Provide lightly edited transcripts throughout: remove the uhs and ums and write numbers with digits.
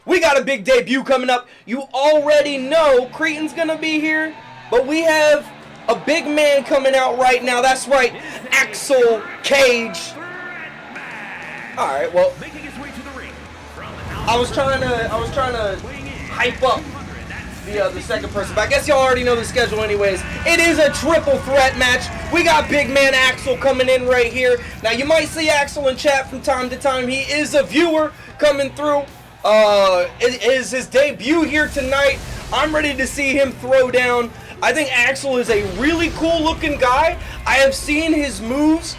We got a big debut coming up. You already know Cretin's gonna be here, but we have a big man coming out right now. That's right, Axel Cage. All right, well, I was trying to hype up the second person, but I guess y'all already know the schedule anyways. It is a triple threat match. We got big man Axel coming in right here. Now, you might see Axel in chat from time to time. He is a viewer coming through. It is his debut here tonight. I'm ready to see him throw down. I think Axel is a really cool looking guy. I have seen his moves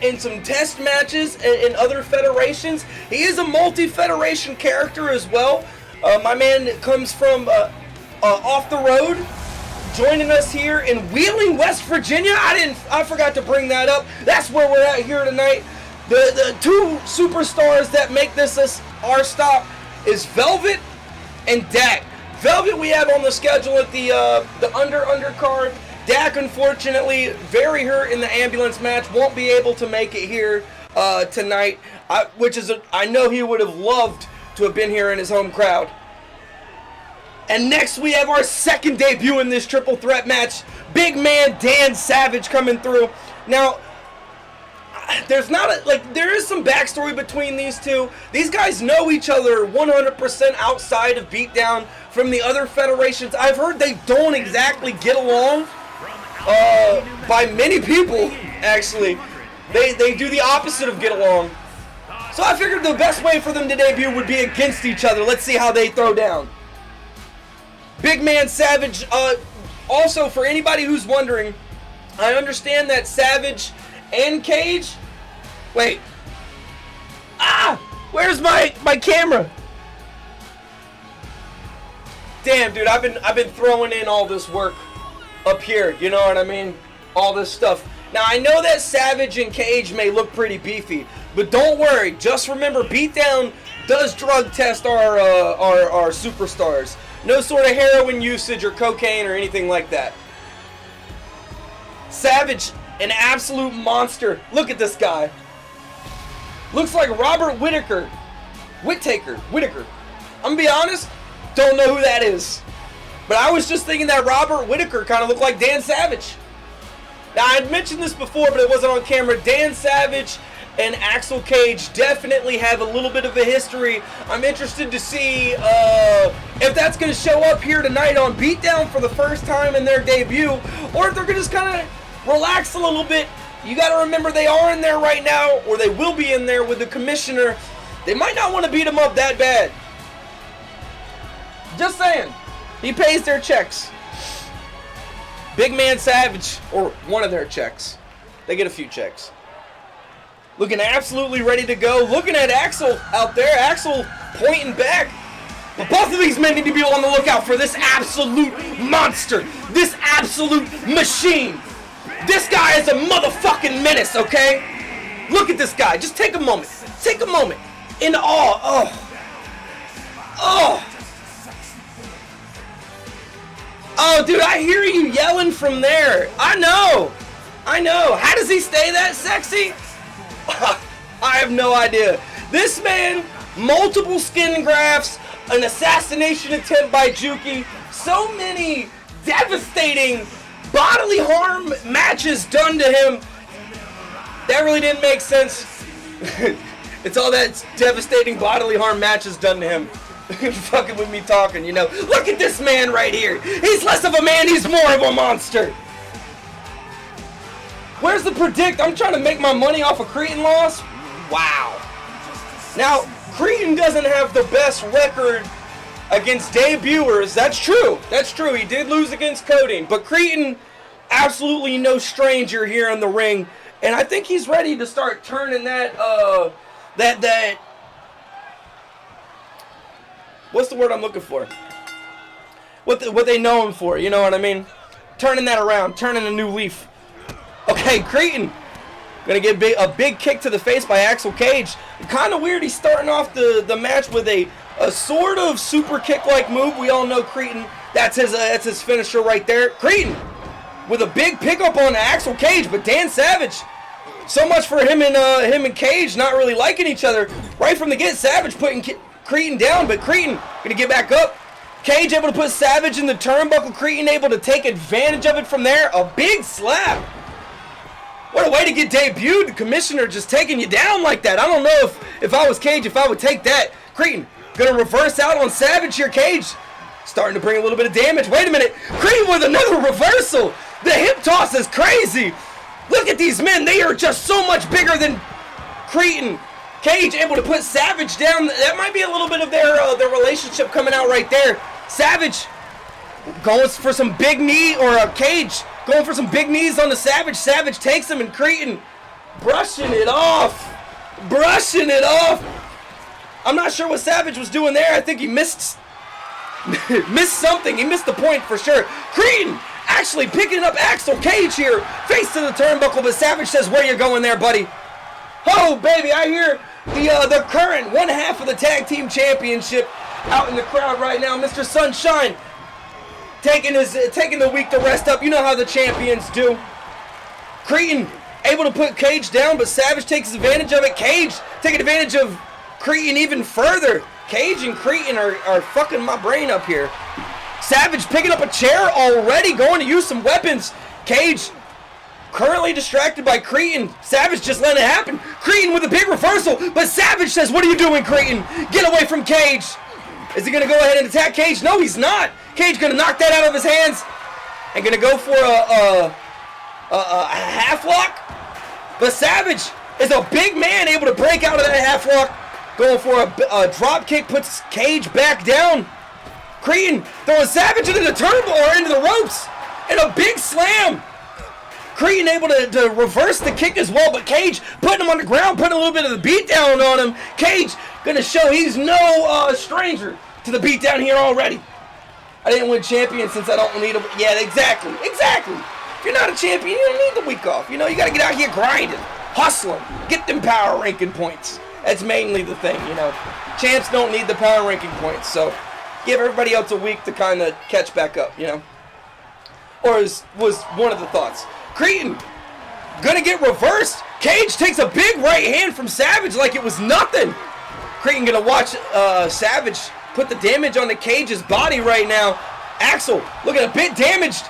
in some test matches in other federations. He is a multi-federation character as well. My man comes from off the road, joining us here in Wheeling, West Virginia. I forgot to bring that up. That's where we're at here tonight. The two superstars that make this our stop is Velvet and Dak. Velvet we have on the schedule at the undercard. Dak, unfortunately, very hurt in the ambulance match, won't be able to make it here tonight. I know he would have loved to have been here in his home crowd. And next we have our second debut in this triple threat match. Big man Dan Savage coming through. Now, there is some backstory between these two. These guys know each other 100% outside of BeatDown from the other federations. I've heard they don't exactly get along by many people, actually. They do the opposite of get along. So I figured the best way for them to debut would be against each other. Let's see how they throw down. Big man Savage. Also, for anybody who's wondering, I understand that Savage and Cage. Wait. Where's my camera? Damn, dude, I've been throwing in all this work up here. You know what I mean? All this stuff. Now, I know that Savage and Cage may look pretty beefy, but don't worry. Just remember, BeatDown does drug test our superstars. No sort of heroin usage or cocaine or anything like that. Savage, an absolute monster. Look at this guy. Looks like Robert Whittaker. Whittaker. I'm gonna be honest, don't know who that is. But I was just thinking that Robert Whittaker kind of looked like Dan Savage. Now, I had mentioned this before, but it wasn't on camera. Dan Savage and Axel Cage definitely have a little bit of a history. I'm interested to see if that's going to show up here tonight on BeatDown for the first time in their debut, or if they're going to just kind of relax a little bit. You got to remember they are in there right now, or they will be in there with the commissioner. They might not want to beat him up that bad. Just saying. He pays their checks. Big man Savage, or one of their checks. They get a few checks. Looking absolutely ready to go. Looking at Axel out there. Axel pointing back. But both of these men need to be on the lookout for this absolute monster. This absolute machine. This guy is a motherfucking menace, okay? Look at this guy. Just take a moment. Take a moment. In awe. Oh, dude, I hear you yelling from there. I know. How does he stay that sexy? I have no idea. This man, multiple skin grafts, an assassination attempt by Juki, so many devastating bodily harm matches done to him. That really didn't make sense. It's all that devastating bodily harm matches done to him. Fucking with me talking, you know. Look at this man right here. He's less of a man, he's more of a monster. Where's the predict? I'm trying to make my money off of Cretin loss. Wow. Now, Cretin doesn't have the best record against debuters. That's true. He did lose against Coding. But Cretin, absolutely no stranger here in the ring. And I think he's ready to start turning that what's the word I'm looking for? What they know him for, you know what I mean? Turning that around, turning a new leaf. Okay, Cretin gonna get a big kick to the face by Axel Cage. Kind of weird. He's starting off the match with a sort of super kick-like move. We all know Cretin. That's his finisher right there. Cretin with a big pickup on Axel Cage, but Dan Savage. So much for him and Cage not really liking each other. Right from the get, Savage putting Cretin down, but Cretin gonna get back up. Cage able to put Savage in the turnbuckle. Cretin able to take advantage of it from there. A big slap. What a way to get debuted. The commissioner just taking you down like that. I don't know if I was Cage, if I would take that. Cretin gonna reverse out on Savage here. Cage starting to bring a little bit of damage. Wait a minute. Cretin with another reversal. The hip toss is crazy. Look at these men. They are just so much bigger than Cretin. Cage able to put Savage down. That might be a little bit of their relationship coming out right there. Savage going for some big knee, or a Cage going for some big knees on the Savage. Savage takes him, and Cretin brushing it off. Brushing it off. I'm not sure what Savage was doing there. I think he missed something. He missed the point for sure. Cretin actually picking up Axel. Cage here, face to the turnbuckle, but Savage says, where you going there, buddy? Oh, baby, I hear the current one half of the tag team championship out in the crowd right now. Mr. Sunshine taking the week to rest up. You know how the champions do. Cretin able to put Cage down, but Savage takes advantage of it. Cage taking advantage of Cretin even further. Cage and Cretin are fucking my brain up here. Savage picking up a chair already, going to use some weapons. Cage currently distracted by Cretin. Savage just letting it happen. Cretin with a big reversal, but Savage says, what are you doing, Cretin? Get away from Cage. Is he going to go ahead and attack Cage? No, he's not. Cage going to knock that out of his hands and going to go for a half lock. But Savage is a big man, able to break out of that half lock. Going for a drop kick, puts Cage back down. Cretin throwing Savage into the turnbuckle, or into the ropes, and a big slam. Cretin able to reverse the kick as well, but Cage putting him on the ground, putting a little bit of the beatdown on him. Cage gonna show he's no stranger to the beatdown here already. I didn't win champion since I don't need a... Yeah, exactly. If you're not a champion, you don't need the week off. You know, you gotta get out here grinding, hustling, get them power ranking points. That's mainly the thing, you know. Champs don't need the power ranking points, so give everybody else a week to kind of catch back up, you know. Or was one of the thoughts. Cretin gonna get reversed. Cage takes a big right hand from Savage like it was nothing. Cretin gonna watch Savage put the damage on the Cage's body right now. Axel looking a bit damaged,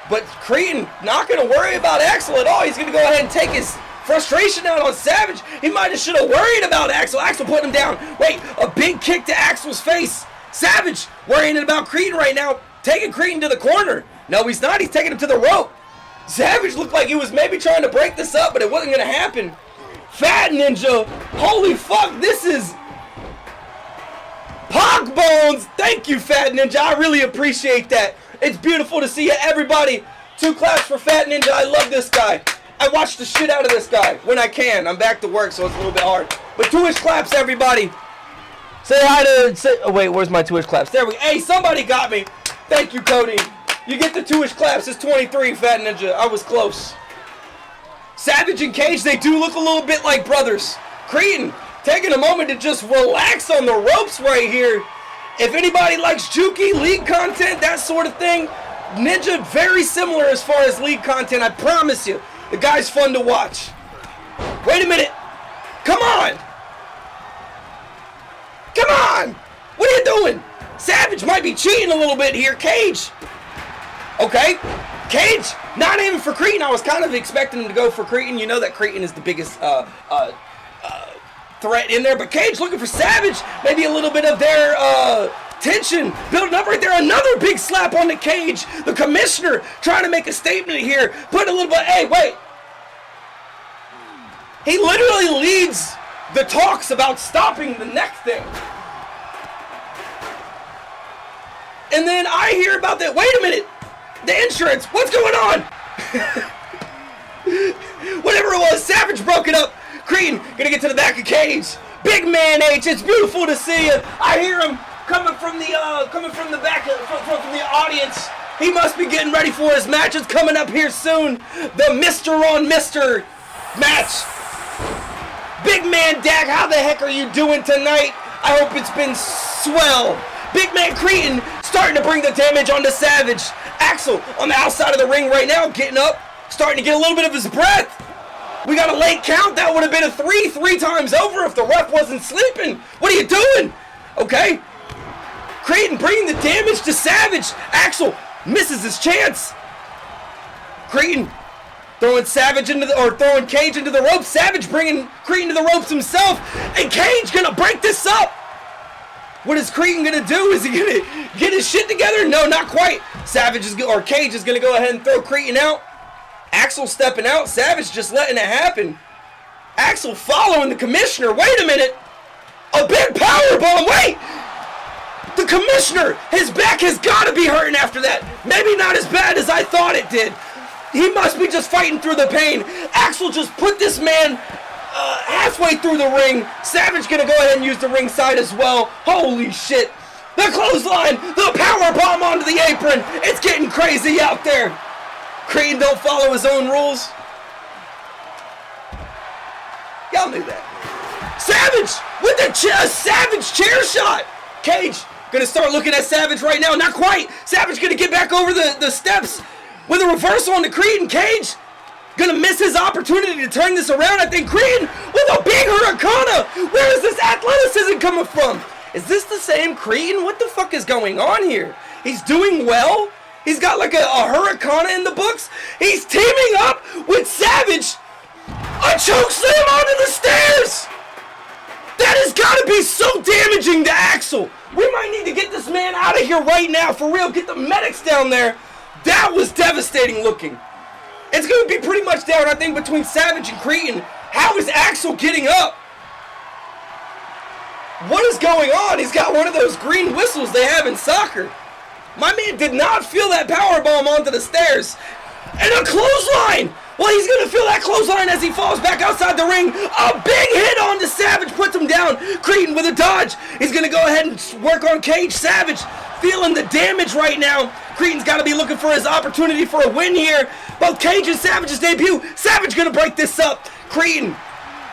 but Cretin not gonna worry about Axel at all. He's gonna go ahead and take his frustration out on Savage. He might have should have worried about Axel. Axel putting him down. Wait, a big kick to Axel's face. Savage worrying about Cretin right now, taking Cretin to the corner. No, he's not. He's taking him to the rope. Savage looked like he was maybe trying to break this up, but it wasn't going to happen. Fat Ninja. Holy fuck, this is Pog Bones. Thank you, Fat Ninja. I really appreciate that. It's beautiful to see you, everybody. 2 claps for Fat Ninja. I love this guy. I watch the shit out of this guy when I can. I'm back to work, so it's a little bit hard. But 2-ish claps, everybody. Say hi to... oh, wait, where's my 2-ish claps? There we go. Hey, somebody got me. Thank you, Cody. You get the 2-ish claps. It's 23, Fat Ninja. I was close. Savage and Cage, they do look a little bit like brothers. Cretin taking a moment to just relax on the ropes right here. If anybody likes Juki, league content, that sort of thing, Ninja, very similar as far as league content, I promise you. The guy's fun to watch. Wait a minute. Come on. Come on. What are you doing? Savage might be cheating a little bit here. Cage. Okay. Cage. Not even for Cretin. I was kind of expecting him to go for Cretin. You know that Cretin is the biggest threat in there. But Cage looking for Savage. Maybe a little bit of their tension building up right there. Another big slap on the Cage. The commissioner trying to make a statement here. Put a little bit. Hey, wait. He literally leads the talks about stopping the neck thing. And then I hear about that. Wait a minute. The insurance. What's going on? Whatever it was, Savage broke it up. Cretin gonna get to the back of Cage. Big man H. It's beautiful to see you. I hear him coming from the back from the audience. He must be getting ready for his match. It's coming up here soon. The Mr. on Mr. match. Big man Dak, how the heck are you doing tonight? I hope it's been swell. Big man Cretin starting to bring the damage on the Savage. Axel on the outside of the ring right now, getting up, starting to get a little bit of his breath. We got a late count. That would have been a three times over if the ref wasn't sleeping. What are you doing? Okay. Cretin bringing the damage to Savage. Axel misses his chance. Cretin throwing Savage into the, or throwing Cage into the ropes. Savage bringing Cretin to the ropes himself. And Cage gonna break this up. What is Cretin gonna do? Is he gonna get his shit together? No, not quite. Savage is, or Cage is gonna go ahead and throw Cretin out. Axel stepping out. Savage just letting it happen. Axel following the commissioner. Wait a minute. A big power bomb. Wait. The commissioner, his back has got to be hurting after that. Maybe not as bad as I thought it did. He must be just fighting through the pain. Axel just put this man halfway through the ring. Savage gonna go ahead and use the ring side as well. Holy shit. The clothesline, the power bomb onto the apron. It's getting crazy out there. Cretin don't follow his own rules. Y'all knew that. Savage with the Savage chair shot. Cage gonna start looking at Savage right now. Not quite. Savage gonna get back over the steps with a reversal on the Cretin. Cage gonna miss his opportunity to turn this around. I think Cretin with a big hurricane. Where is this athleticism coming from? Is this the same Cretin? What the fuck is going on here? He's doing well. He's got like a hurricane in the books. He's teaming up with Savage. A choke slam onto the stairs. That has got to be so damaging to Axel. We might need to get this man out of here right now, for real. Get the medics down there. That was devastating looking. It's going to be pretty much down, I think, between Savage and Cretin. How is Axel getting up? What is going on? He's got one of those green whistles they have in soccer. My man did not feel that powerbomb onto the stairs. And a clothesline. Well, he's going to feel that clothesline as he falls back outside the ring. A big hit onto Savage, puts him down. Cretin with a dodge. He's going to go ahead and work on Cage. Savage feeling the damage right now. Cretin's got to be looking for his opportunity for a win here. Both Cage and Savage's debut. Savage going to break this up. Cretin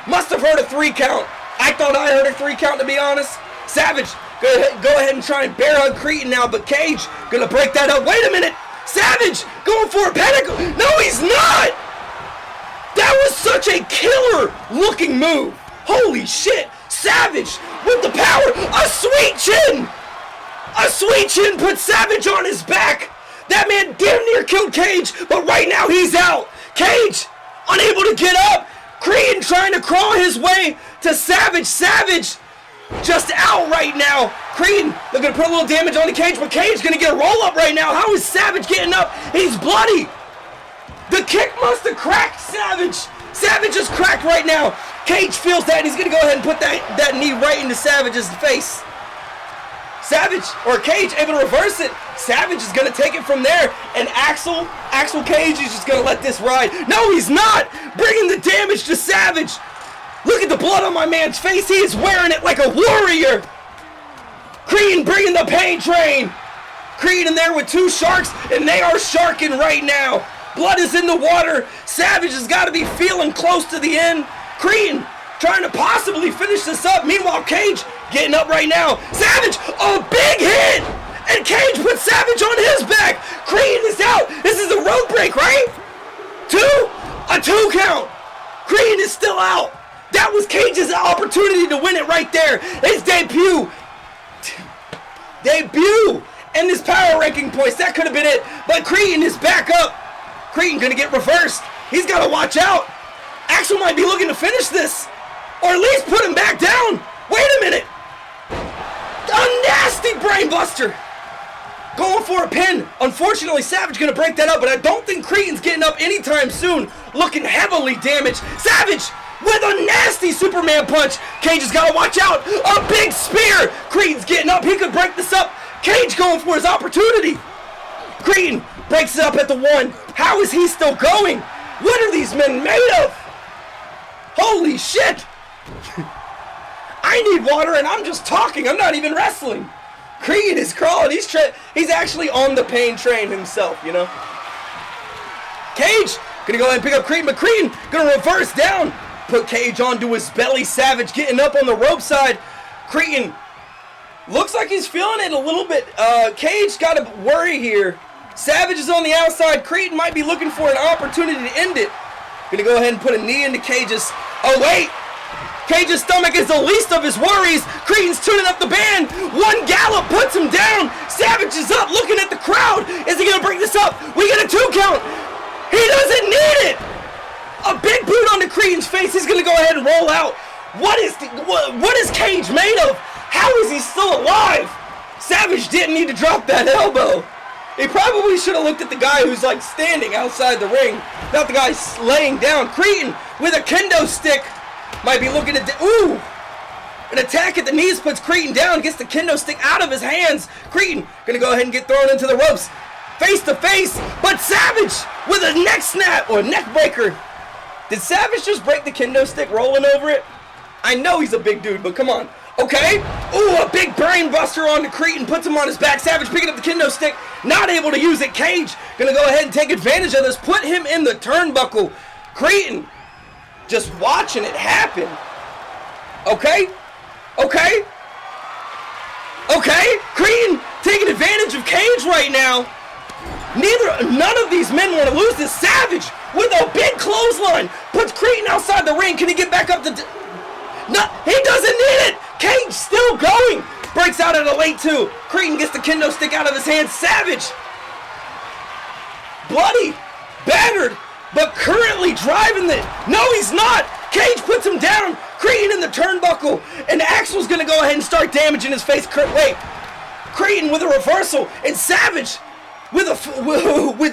must have heard a 3 count. I thought I heard a 3 count, to be honest. Savage, go ahead and try and bear hug Cretin now, but Cage going to break that up. Wait a minute. Savage going for a pentacle. No, he's not. That was such a killer looking move. Holy shit. Savage with the power. A sweet chin. A sweet chin put Savage on his back. That man damn near killed Cage, but right now he's out. Cage unable to get up. Cretin trying to crawl his way to Savage. Savage just out right now. Cretin, they're going to put a little damage on the Cage, but Cage going to get a roll up right now. How is Savage getting up? He's bloody. The kick must have cracked Savage. Savage is cracked right now. Cage feels that. He's going to go ahead and put that knee right into Savage's face. Savage, or Cage, able to reverse it. Savage is going to take it from there. And Axel Cage is just going to let this ride. No, he's not. Bringing the damage to Savage. Look at the blood on my man's face. He is wearing it like a warrior. Cretin bringing the pain train. Cretin in there with 2 sharks, and they are sharking right now. Blood is in the water. Savage has got to be feeling close to the end. Cretin trying to possibly finish this up. Meanwhile, Cage getting up right now. Savage, a big hit! And Cage puts Savage on his back. Cretin is out. This is a rope break, right? 2? A 2 count. Cretin is still out. That was Cage's opportunity to win it right there. His debut. And his power ranking points. That could have been it. But Cretin is back up. Cretin gonna get reversed. He's got to watch out. Axel might be looking to finish this. Or at least put him back down. Wait a minute. A nasty brain buster. Going for a pin. Unfortunately, Savage gonna break that up, but I don't think Cretin's getting up anytime soon. Looking heavily damaged. Savage with a nasty Superman punch. Cage has got to watch out. A big spear. Cretin's getting up. He could break this up. Cage going for his opportunity. Cretin breaks it up at the 1. How is he still going? What are these men made of? Holy shit. I need water and I'm just talking. I'm not even wrestling. Cretin is crawling. He's actually on the pain train himself, you know. Cage gonna go ahead and pick up Cretin, but Cretin gonna reverse down. Put Cage onto his belly. Savage getting up on the rope side. Cretin looks like he's feeling it a little bit. Cage got to worry here. Savage is on the outside. Cretin might be looking for an opportunity to end it. Gonna go ahead and put a knee into Cage's. Oh, wait. Cage's stomach is the least of his worries. Cretin's tuning up the band. One gallop puts him down. Savage is up looking at the crowd. Is he going to break this up? We get a 2 count. He doesn't need it. A big boot onto Cretin's face. He's going to go ahead and roll out. What is Cage made of? How is he still alive? Savage didn't need to drop that elbow. He probably should have looked at the guy who's like standing outside the ring, not the guy laying down. Cretin with a kendo stick might be looking at ooh! An attack at the knees puts Cretin down, gets the kendo stick out of his hands. Cretin gonna go ahead and get thrown into the ropes. Face to face, but Savage with a neck snap or neck breaker. Did Savage just break the kendo stick rolling over it? I know he's a big dude, but come on. Okay. Ooh, a big brain buster onto Cretin, puts him on his back. Savage picking up the kendo stick, not able to use it. Cage gonna go ahead and take advantage of this, put him in the turnbuckle. Cretin just watching it happen. Okay. Okay. Okay. Cretin taking advantage of Cage right now. None of these men want to lose this. Savage with a big clothesline puts Cretin outside the ring. Can he get back up to? No, he doesn't need it. Cage still going. Breaks out at a late 2. Cretin gets the kendo stick out of his hand. Savage, bloody, battered, but currently driving it. No, he's not. Cage puts him down. Cretin in the turnbuckle, and Axel's gonna go ahead and start damaging his face. Wait, Cretin with a reversal, and Savage with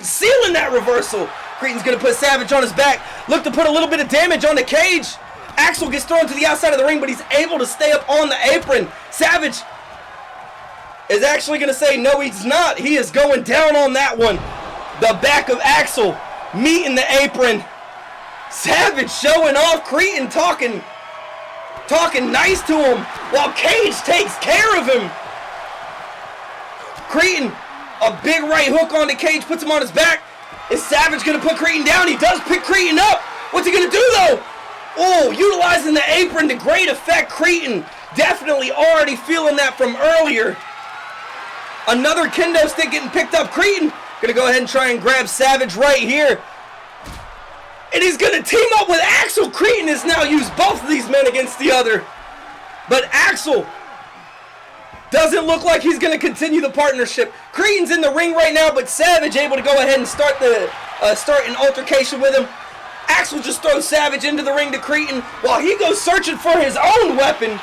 sealing that reversal. Cretin's gonna put Savage on his back. Look to put a little bit of damage on the Cage. Axel gets thrown to the outside of the ring, but he's able to stay up on the apron. Savage is actually going to say, no, he's not. He is going down on that one. The back of Axel meeting the apron. Savage showing off. Cretin talking nice to him while Cage takes care of him. Cretin, a big right hook on the Cage, puts him on his back. Is Savage going to put Cretin down? He does pick Cretin up. What's he going to do, though? Oh, utilizing the apron to great effect. Cretin definitely already feeling that from earlier. Another kendo stick getting picked up. Cretin gonna go ahead and try and grab Savage right here. And he's gonna team up with Axel. Cretin has now used both of these men against the other. But Axel doesn't look like he's gonna continue the partnership. Cretin's in the ring right now, but Savage able to go ahead and start an altercation with him. Axel just throws Savage into the ring to Cretin while he goes searching for his own weapon.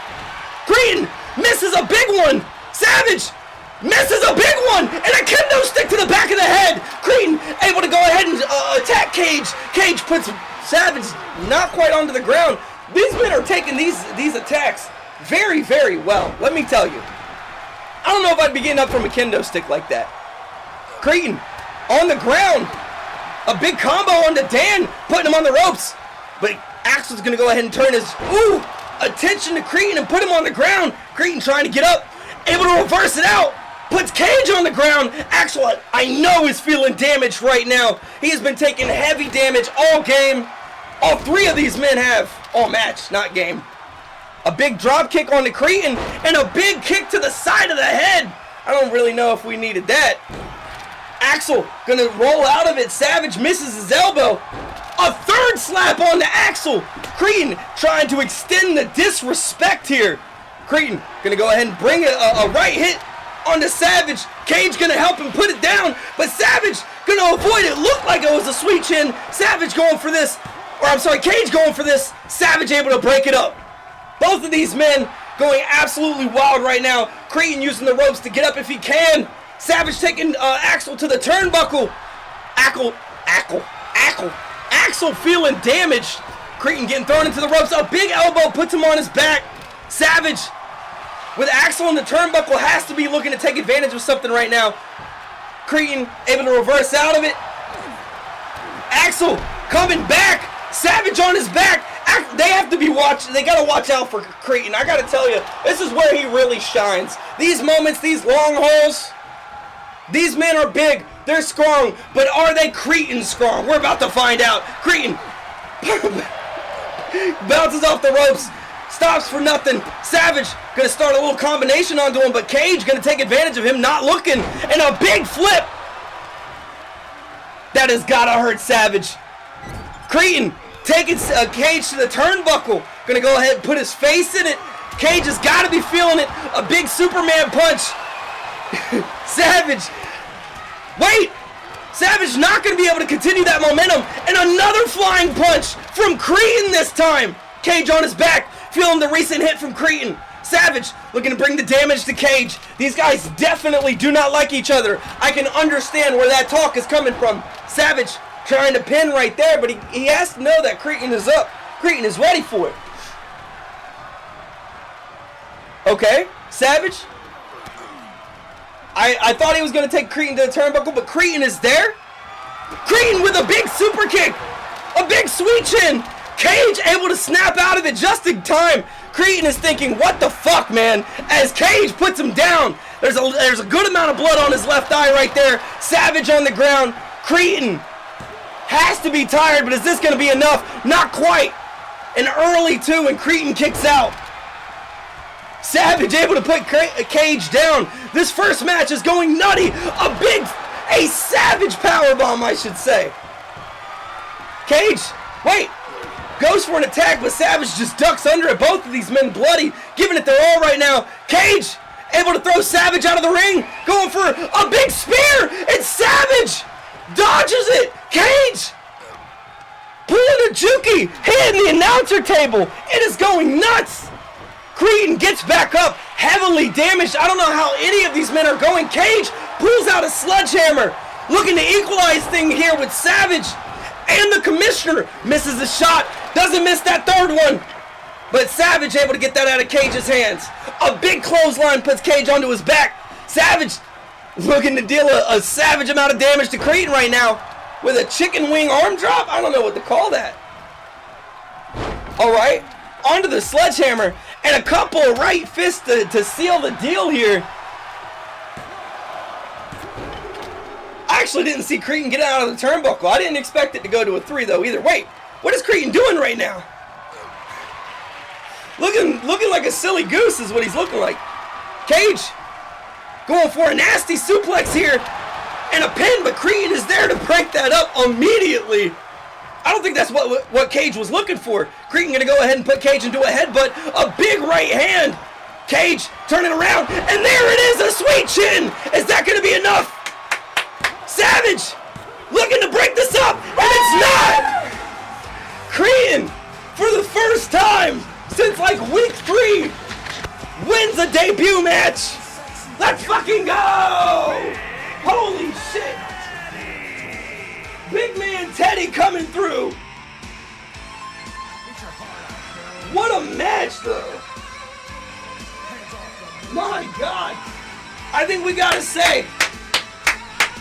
Cretin misses a big one. Savage misses a big one, and a kendo stick to the back of the head. Cretin able to go ahead and attack Cage. Cage puts Savage not quite onto the ground. These men are taking these attacks very, very well. Let me tell you. I don't know if I'd be getting up from a kendo stick like that. Cretin on the ground. A big combo onto Dan, putting him on the ropes. But Axel's going to go ahead and turn his attention to Cretin and put him on the ground. Cretin trying to get up, able to reverse it out. Puts Cage on the ground. Axel, I know, is feeling damaged right now. He has been taking heavy damage all game. All 3 of these men have. All match, not game. A big drop kick onto Cretin and a big kick to the side of the head. I don't really know if we needed that. Axel gonna roll out of it. Savage misses his elbow. A third slap on to Axel. Cretin trying to extend the disrespect here. Cretin gonna go ahead and bring a right hit onto Savage. Cage gonna help him put it down, but Savage gonna avoid it. Looked like it was a sweet chin. Savage going for this, or I'm sorry, Cage going for this. Savage able to break it up. Both of these men going absolutely wild right now. Cretin using the ropes to get up if he can. Savage taking Axel to the turnbuckle. Axel feeling damaged. Cretin getting thrown into the ropes. A big elbow puts him on his back. Savage with Axel in the turnbuckle has to be looking to take advantage of something right now. Cretin able to reverse out of it. Axel coming back. Savage on his back. They have to be watching. They got to watch out for Cretin. I got to tell you, this is where he really shines. These moments, these long hauls. These men are big, they're strong, but are they Cretin strong? We're about to find out. Cretin bounces off the ropes, stops for nothing. Savage gonna start a little combination onto him, but Cage gonna take advantage of him not looking, and a big flip. That has gotta hurt Savage. Cretin taking Cage to the turnbuckle. gonna go ahead and put his face in it. Cage has got to be feeling it. A big Superman punch. Savage. Wait. Savage not going to be able to continue that momentum. And another flying punch from Cretin this time. Cage on his back, feeling the recent hit from Cretin. Savage looking to bring the damage to Cage. These guys definitely do not like each other. I can understand where that talk is coming from. Savage trying to pin right there, but he has to know that Cretin is up. Cretin is ready for it. Okay, Savage. I thought he was going to take Cretin to the turnbuckle, but Cretin is there. Cretin with a big super kick. A big sweet chin. Cage able to snap out of it just in time. Cretin is thinking, what the fuck, man? As Cage puts him down. There's a good amount of blood on his left eye right there. Savage on the ground. Cretin has to be tired, but is this going to be enough? Not quite. An early two, and Cretin kicks out. Savage able to put Cage down. This first match is going nutty. A Savage powerbomb, I should say. Cage, wait, goes for an attack, but Savage just ducks under it. Both of these men bloody, giving it their all right now. Cage able to throw Savage out of the ring, going for a big spear. It's Savage, dodges it. Cage pulling a Juki, hitting the announcer table. It is going nuts. Cretin gets back up, heavily damaged. I don't know how any of these men are going. Cage pulls out a sledgehammer, looking to equalize thing here with Savage. And the commissioner misses a shot, doesn't miss that third one. But Savage able to get that out of Cage's hands. A big clothesline puts Cage onto his back. Savage looking to deal a savage amount of damage to Cretin right now with a chicken wing arm drop. I don't know what to call that. All right, onto the sledgehammer. And a couple of right fists to seal the deal here. I actually didn't see Cretin get out of the turnbuckle. I didn't expect it to go to a 3 though either. Wait, what is Cretin doing right now? Looking like a silly goose is what he's looking like. Cage going for a nasty suplex here. And a pin, but Cretin is there to break that up immediately. I don't think that's what Cage was looking for. Cretin gonna go ahead and put Cage into a headbutt. A big right hand. Cage turning around, and there it is, a sweet chin. Is that gonna be enough? Savage looking to break this up, and it's not. Cretin, for the first time since like week 3, wins a debut match. Let's fucking go! Holy shit! Big man Teddy coming through. What a match, though. My God. I think we gotta say,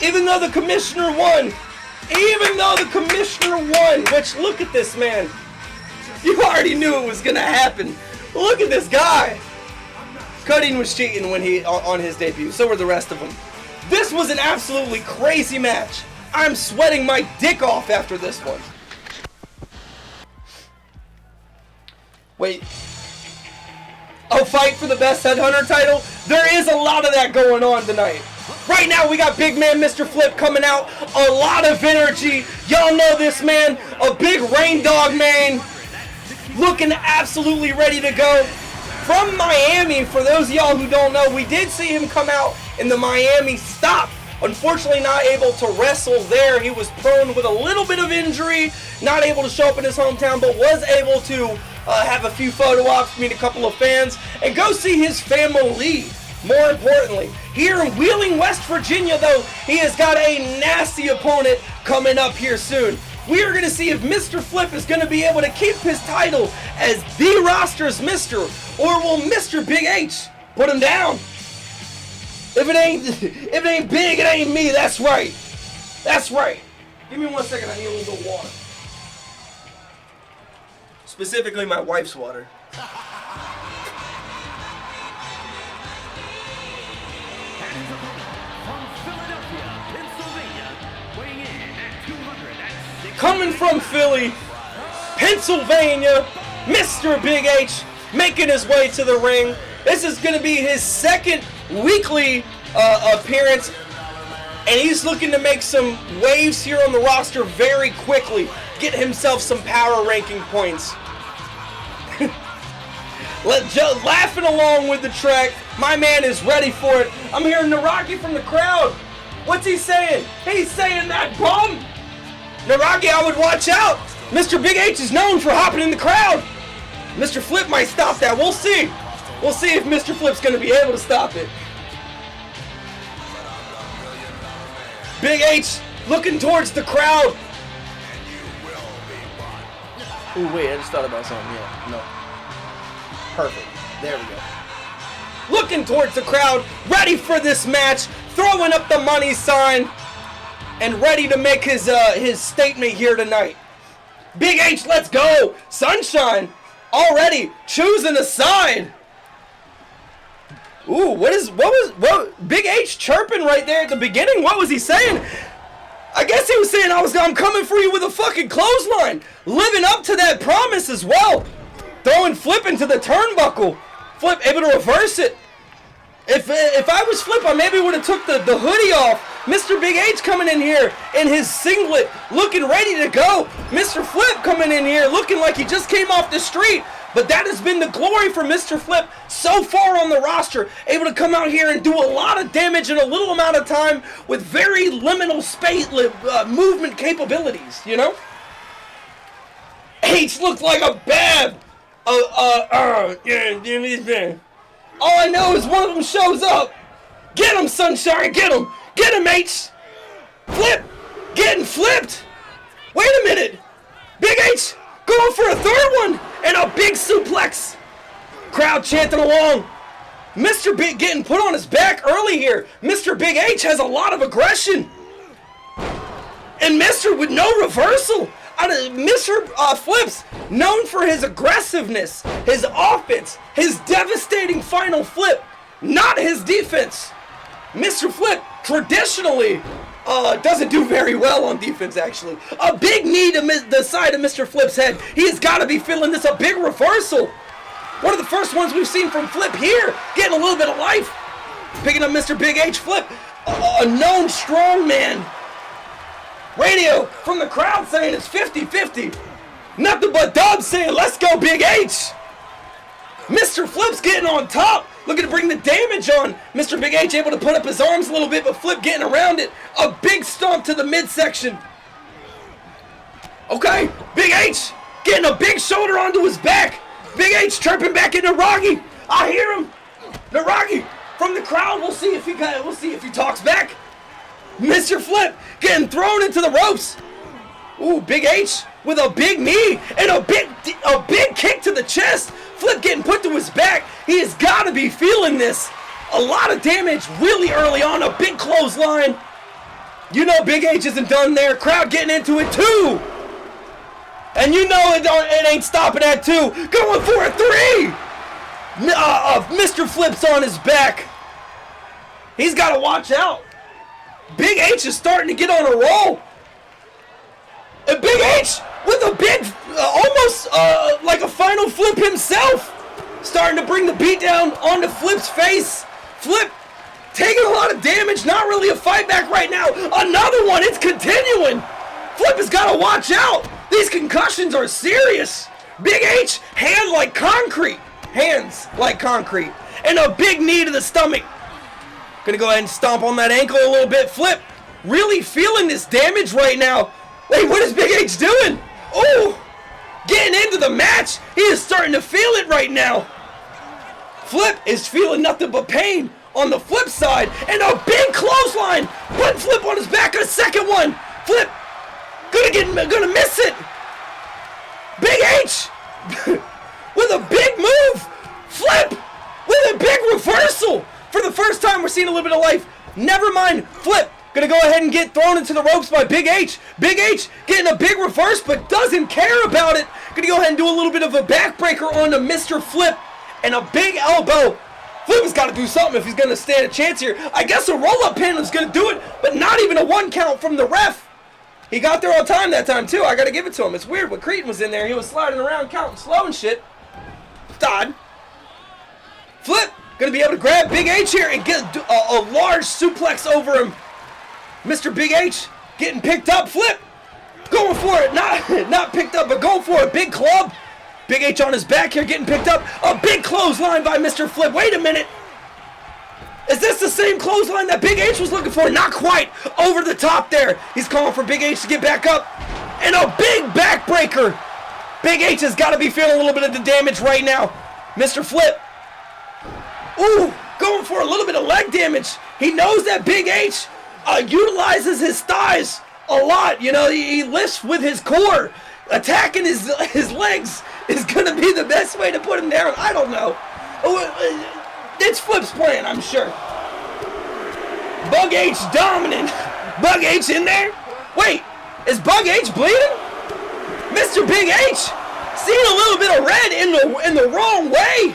even though the commissioner won, which look at this man. You already knew it was gonna happen. Look at this guy. Cutting was cheating when on his debut. So were the rest of them. This was an absolutely crazy match. I'm sweating my dick off after this one. Wait. A fight for the best headhunter title? There is a lot of that going on tonight. Right now we got big man Mr.Flip coming out. A lot of energy. Y'all know this man. A big rain dog man. Looking absolutely ready to go. From Miami, for those of y'all who don't know, we did see him come out in the Miami stop. Unfortunately not able to wrestle there. He was prone with a little bit of injury, not able to show up in his hometown, but was able to have a few photo ops, meet a couple of fans, and go see his family. More importantly, here in Wheeling, West Virginia, though, he has got a nasty opponent coming up here soon. We are going to see if Mr.Flip is going to be able to keep his title as the roster's Mr., or will Mr.BigH put him down? If it ain't big, it ain't me. That's right. That's right. Give me 1 second. I need a little bit of water. Specifically, my wife's water. Coming from Philly, Pennsylvania, Mr.BigH making his way to the ring. This is going to be his second weekly appearance, and he's looking to make some waves here on the roster very quickly. Get himself some power ranking points. Just laughing along with the track. My man is ready for it. I'm hearing Naraki from the crowd. What's he saying? He's saying that bum. Naraki, I would watch out. Mr.BigH is known for hopping in the crowd. Mr.Flip might stop that. We'll see. We'll see if Mr.Flip's going to be able to stop it. BigH looking towards the crowd. Ooh, wait, I just thought about something. Yeah, no. Perfect. There we go. Looking towards the crowd, ready for this match, throwing up the money sign, and ready to make his statement here tonight. BigH, let's go! Sunshine already choosing a side. Ooh, what was BigH chirping right there at the beginning? What was he saying? I guess he was saying I'm coming for you with a fucking clothesline. Living up to that promise as well. Throwing Flip into the turnbuckle. Flip able to reverse it. If I was Flip, I maybe would have took the hoodie off. Mr.BigH coming in here in his singlet, looking ready to go. Mr.Flip coming in here looking like he just came off the street. But that has been the glory for Mr.Flip so far on the roster. Able to come out here and do a lot of damage in a little amount of time with very liminal space movement capabilities, you know? H looked like a bad. All I know is one of them shows up. Get him, Sunshine, get him. Get him, H. Flip, getting flipped. Wait a minute. BigH going for a third one and a big suplex. Crowd chanting along. Mr. Big getting put on his back early here. Mr.BigH has a lot of aggression. And Mr. with no reversal. Mr. Flip's known for his aggressiveness, his offense, his devastating final flip, not his defense. Mr. Flip traditionally doesn't do very well on defense, actually. A big knee to the side of Mr. Flip's head. He's got to be feeling this, a big reversal. One of the first ones we've seen from Flip here, getting a little bit of life. Picking up Mr.BigH. Flip, a known strong man. Radio from the crowd saying it's 50-50. Nothing but Dubs saying, let's go, BigH. Mr. Flip's getting on top. Looking to bring the damage on. Mr.BigH able to put up his arms a little bit, but Flip getting around it. A big stomp to the midsection. Okay, BigH getting a big shoulder onto his back. BigH chirping back at Naragi. I hear him. Naragi from the crowd. We'll see if he talks back. Mr. Flip getting thrown into the ropes. Ooh, BigH with a big knee and a big kick to the chest. Flip getting put to his back. He has got to be feeling this. A lot of damage really early on. A big clothesline. You know BigH isn't done there. Crowd getting into it too. And you know it ain't stopping at 2. Going for a 3. Mr. Flip's on his back. He's got to watch out. BigH is starting to get on a roll. And BigH with a big, almost like a final flip himself. Starting to bring the beatdown onto Flip's face. Flip taking a lot of damage. Not really a fight back right now. Another one. It's continuing. Flip has got to watch out. These concussions are serious. BigH, hands like concrete. And a big knee to the stomach. Gonna go ahead and stomp on that ankle a little bit. Flip really feeling this damage right now. Wait, what is BigH doing? Oh, getting into the match. He is starting to feel it right now. Flip is feeling nothing but pain on the Flip side. And a big clothesline. Putting Flip on his back. A second one. Flip gonna miss it. BigH with a big move. Flip with a big reversal. For the first time, we're seeing a little bit of life. Never mind. Flip gonna go ahead and get thrown into the ropes by BigH. BigH getting a big reverse, but doesn't care about it. Gonna go ahead and do a little bit of a backbreaker onto Mr. Flip. And a big elbow. Flip has got to do something if he's gonna stand a chance here. I guess a roll-up pin is gonna do it, but not even a 1 count from the ref. He got there on time that time, too. I gotta give it to him. It's weird when Cretin was in there. He was sliding around, counting slow and shit. Todd. Flip gonna be able to grab BigH here and get a large suplex over him. Mr.BigH getting picked up. Flip going for it. Not picked up, but going for a big club. Big H on his back here, getting picked up. A big clothesline by Mr.Flip. Wait a minute. Is this the same clothesline that Big H was looking for? Not quite. Over the top there. He's calling for Big H to get back up. And a big backbreaker. Big H has got to be feeling a little bit of the damage right now. Mr.Flip. Ooh, going for a little bit of leg damage. He knows that Big H utilizes his thighs a lot. You know, he lifts with his core. Attacking his legs is going to be the best way to put him down. I don't know. It's Flip's plan, I'm sure. Bug H dominant. Bug H in there? Wait, is Bug H bleeding? Mr.BigH seeing a little bit of red in the wrong way.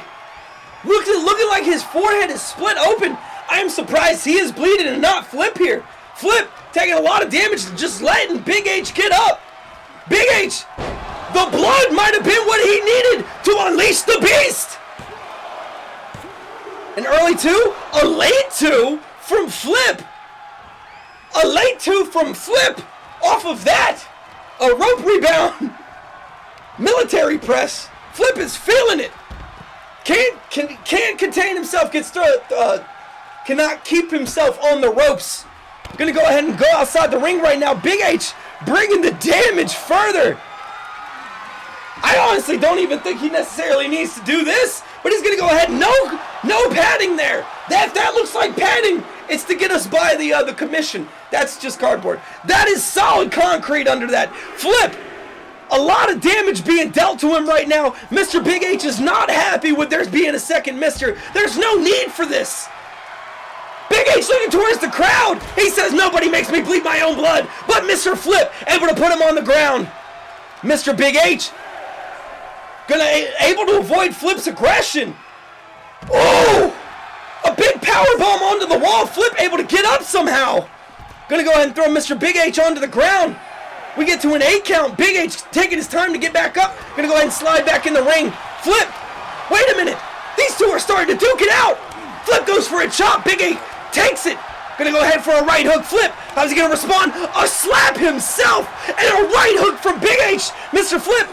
Looking like his forehead is split open. I am surprised he is bleeding and not Flip here. Flip taking a lot of damage, just letting Big H get up. Big H, the blood might have been what he needed to unleash the beast. An early 2, a late 2 from Flip. A late 2 from Flip. Off of that, a rope rebound. Military press. Flip is feeling it. Can't contain himself. Cannot keep himself on the ropes. Gonna go ahead and go outside the ring right now. Big H bringing the damage further. I honestly don't even think he necessarily needs to do this, but he's gonna go ahead. No padding there. That looks like padding. It's to get us by the commission. That's just cardboard. That is solid concrete under that. Flip. A lot of damage being dealt to him right now. Mr.BigH is not happy with there being a second Mr. There's no need for this. Big H looking towards the crowd. He says, nobody makes me bleed my own blood. But Mr.Flip able to put him on the ground. Mr.BigH able to avoid Flip's aggression. Oh! A big powerbomb onto the wall. Flip able to get up somehow. Gonna go ahead and throw Mr.BigH onto the ground. We get to an 8 count. Big H taking his time to get back up. Gonna go ahead and slide back in the ring. Flip. Wait a minute. These two are starting to duke it out. Flip goes for a chop. Big H takes it. Gonna go ahead for a right hook. Flip. How's he gonna respond? A slap himself. And a right hook from Big H. Mr.Flip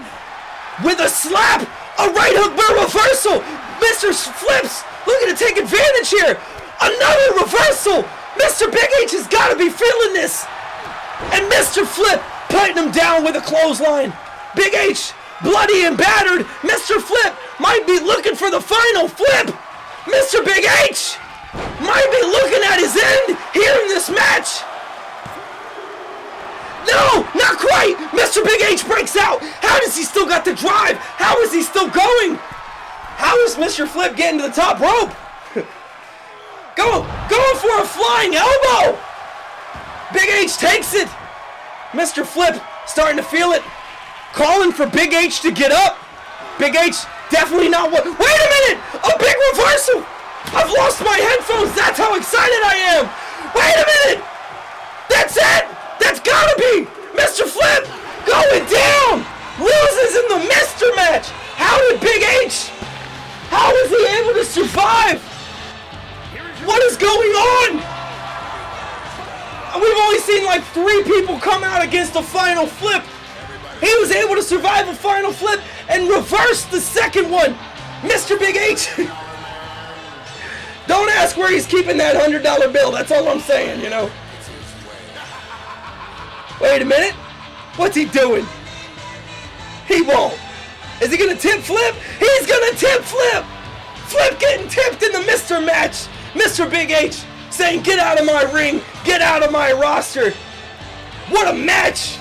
with a slap. A right hook by reversal. Mr.Flip's looking to take advantage here. Another reversal. Mr.BigH has got to be feeling this. And Mr.Flip putting him down with a clothesline. Big H, bloody and battered. Mr.Flip might be looking for the final flip. Mr.BigH might be looking at his end here in this match. No, not quite. Mr.BigH breaks out. How does he still got the drive? How is he still going? How is Mr.Flip getting to the top rope? Going for a flying elbow. Big H takes it. Mr.Flip starting to feel it. Calling for Big H to get up. Big H definitely not what. Wait a minute! A big reversal! I've lost my headphones. That's how excited I am. Wait a minute! That's it! That's gotta be Mr.Flip going down! Loses in the Mr. match! How did Big H? How was he able to survive? What is going on? We've only seen like 3 people come out against a final flip. He was able to survive a final flip and reverse the second one. Mr.BigH. Don't ask where he's keeping that $100 bill. That's all I'm saying, you know. Wait a minute. What's he doing? He won't. Is he gonna tip Flip? He's gonna tip Flip. Flip getting tipped in the Mr. match. Mr.BigH saying, get out of my ring, get out of my roster. What a match.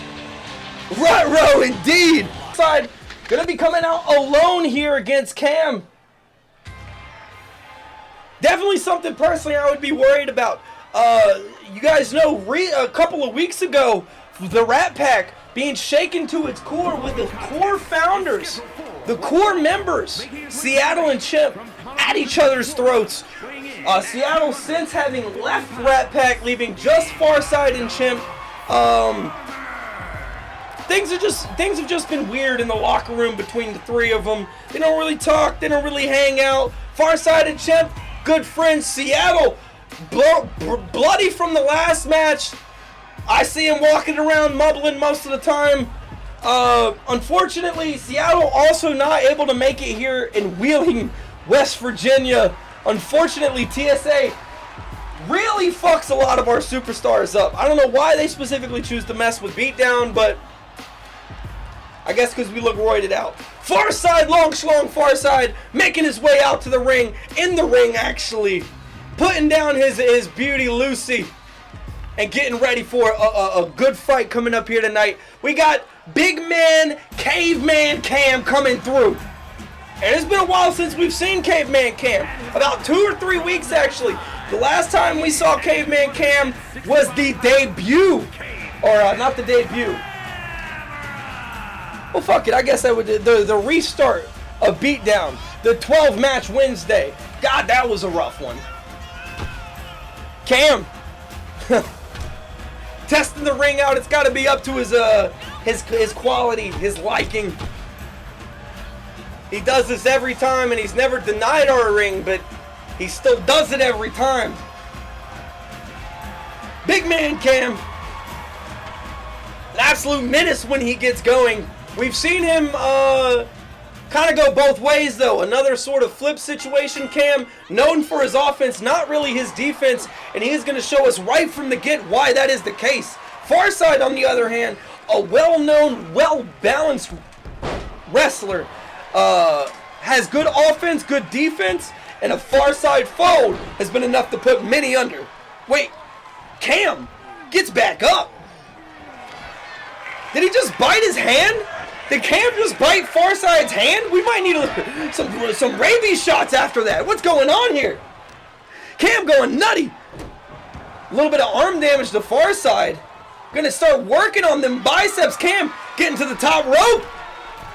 Ruh-roh indeed. Side gonna be coming out alone here against Cam. Definitely something personally I would be worried about. You guys know a couple of weeks ago, the Rat Pack being shaken to its core with the core founders, the core members, Seattle and Chimp, at each other's throats. Seattle since having left Rat Pack, leaving just Farside and Chimp. Things have just been weird in the locker room between the 3 of them. They don't really talk, they don't really hang out. Farside and Chimp, good friends. Seattle, bloody from the last match. I see him walking around mumbling most of the time. Unfortunately, Seattle also not able to make it here in Wheeling, West Virginia. Unfortunately, TSA really fucks a lot of our superstars up. I don't know why they specifically choose to mess with BeatDown, but I guess because we look roided out. Farside, long schlong Farside, making his way out to the ring. In the ring, actually. Putting down his beauty, Lucy. And getting ready for a good fight coming up here tonight. We got Big Man, Caveman Cam coming through. And it's been a while since we've seen Caveman Cam. About 2 or 3 weeks, actually. The last time we saw Caveman Cam was the debut. Or, not the debut. Well, fuck it. I guess that would the restart of BeatDown. The 12-match Wednesday. God, that was a rough one. Cam. Testing the ring out. It's got to be up to his quality, his liking. He does this every time, and he's never denied our ring, but he still does it every time. Big man Cam. An absolute menace when he gets going. We've seen him kind of go both ways, though. Another sort of flip situation, Cam. Known for his offense, not really his defense. And he is going to show us right from the get why that is the case. Farside, on the other hand, a well-known, well-balanced wrestler. Has good offense, good defense, and a Farside fold has been enough to put many under. Wait, Cam gets back up. Did he just bite his hand? Did Cam just bite Farside's hand? We might need some rabies shots after that. What's going on here? Cam going nutty. A little bit of arm damage to Farside. Gonna start working on them biceps. Cam getting to the top rope.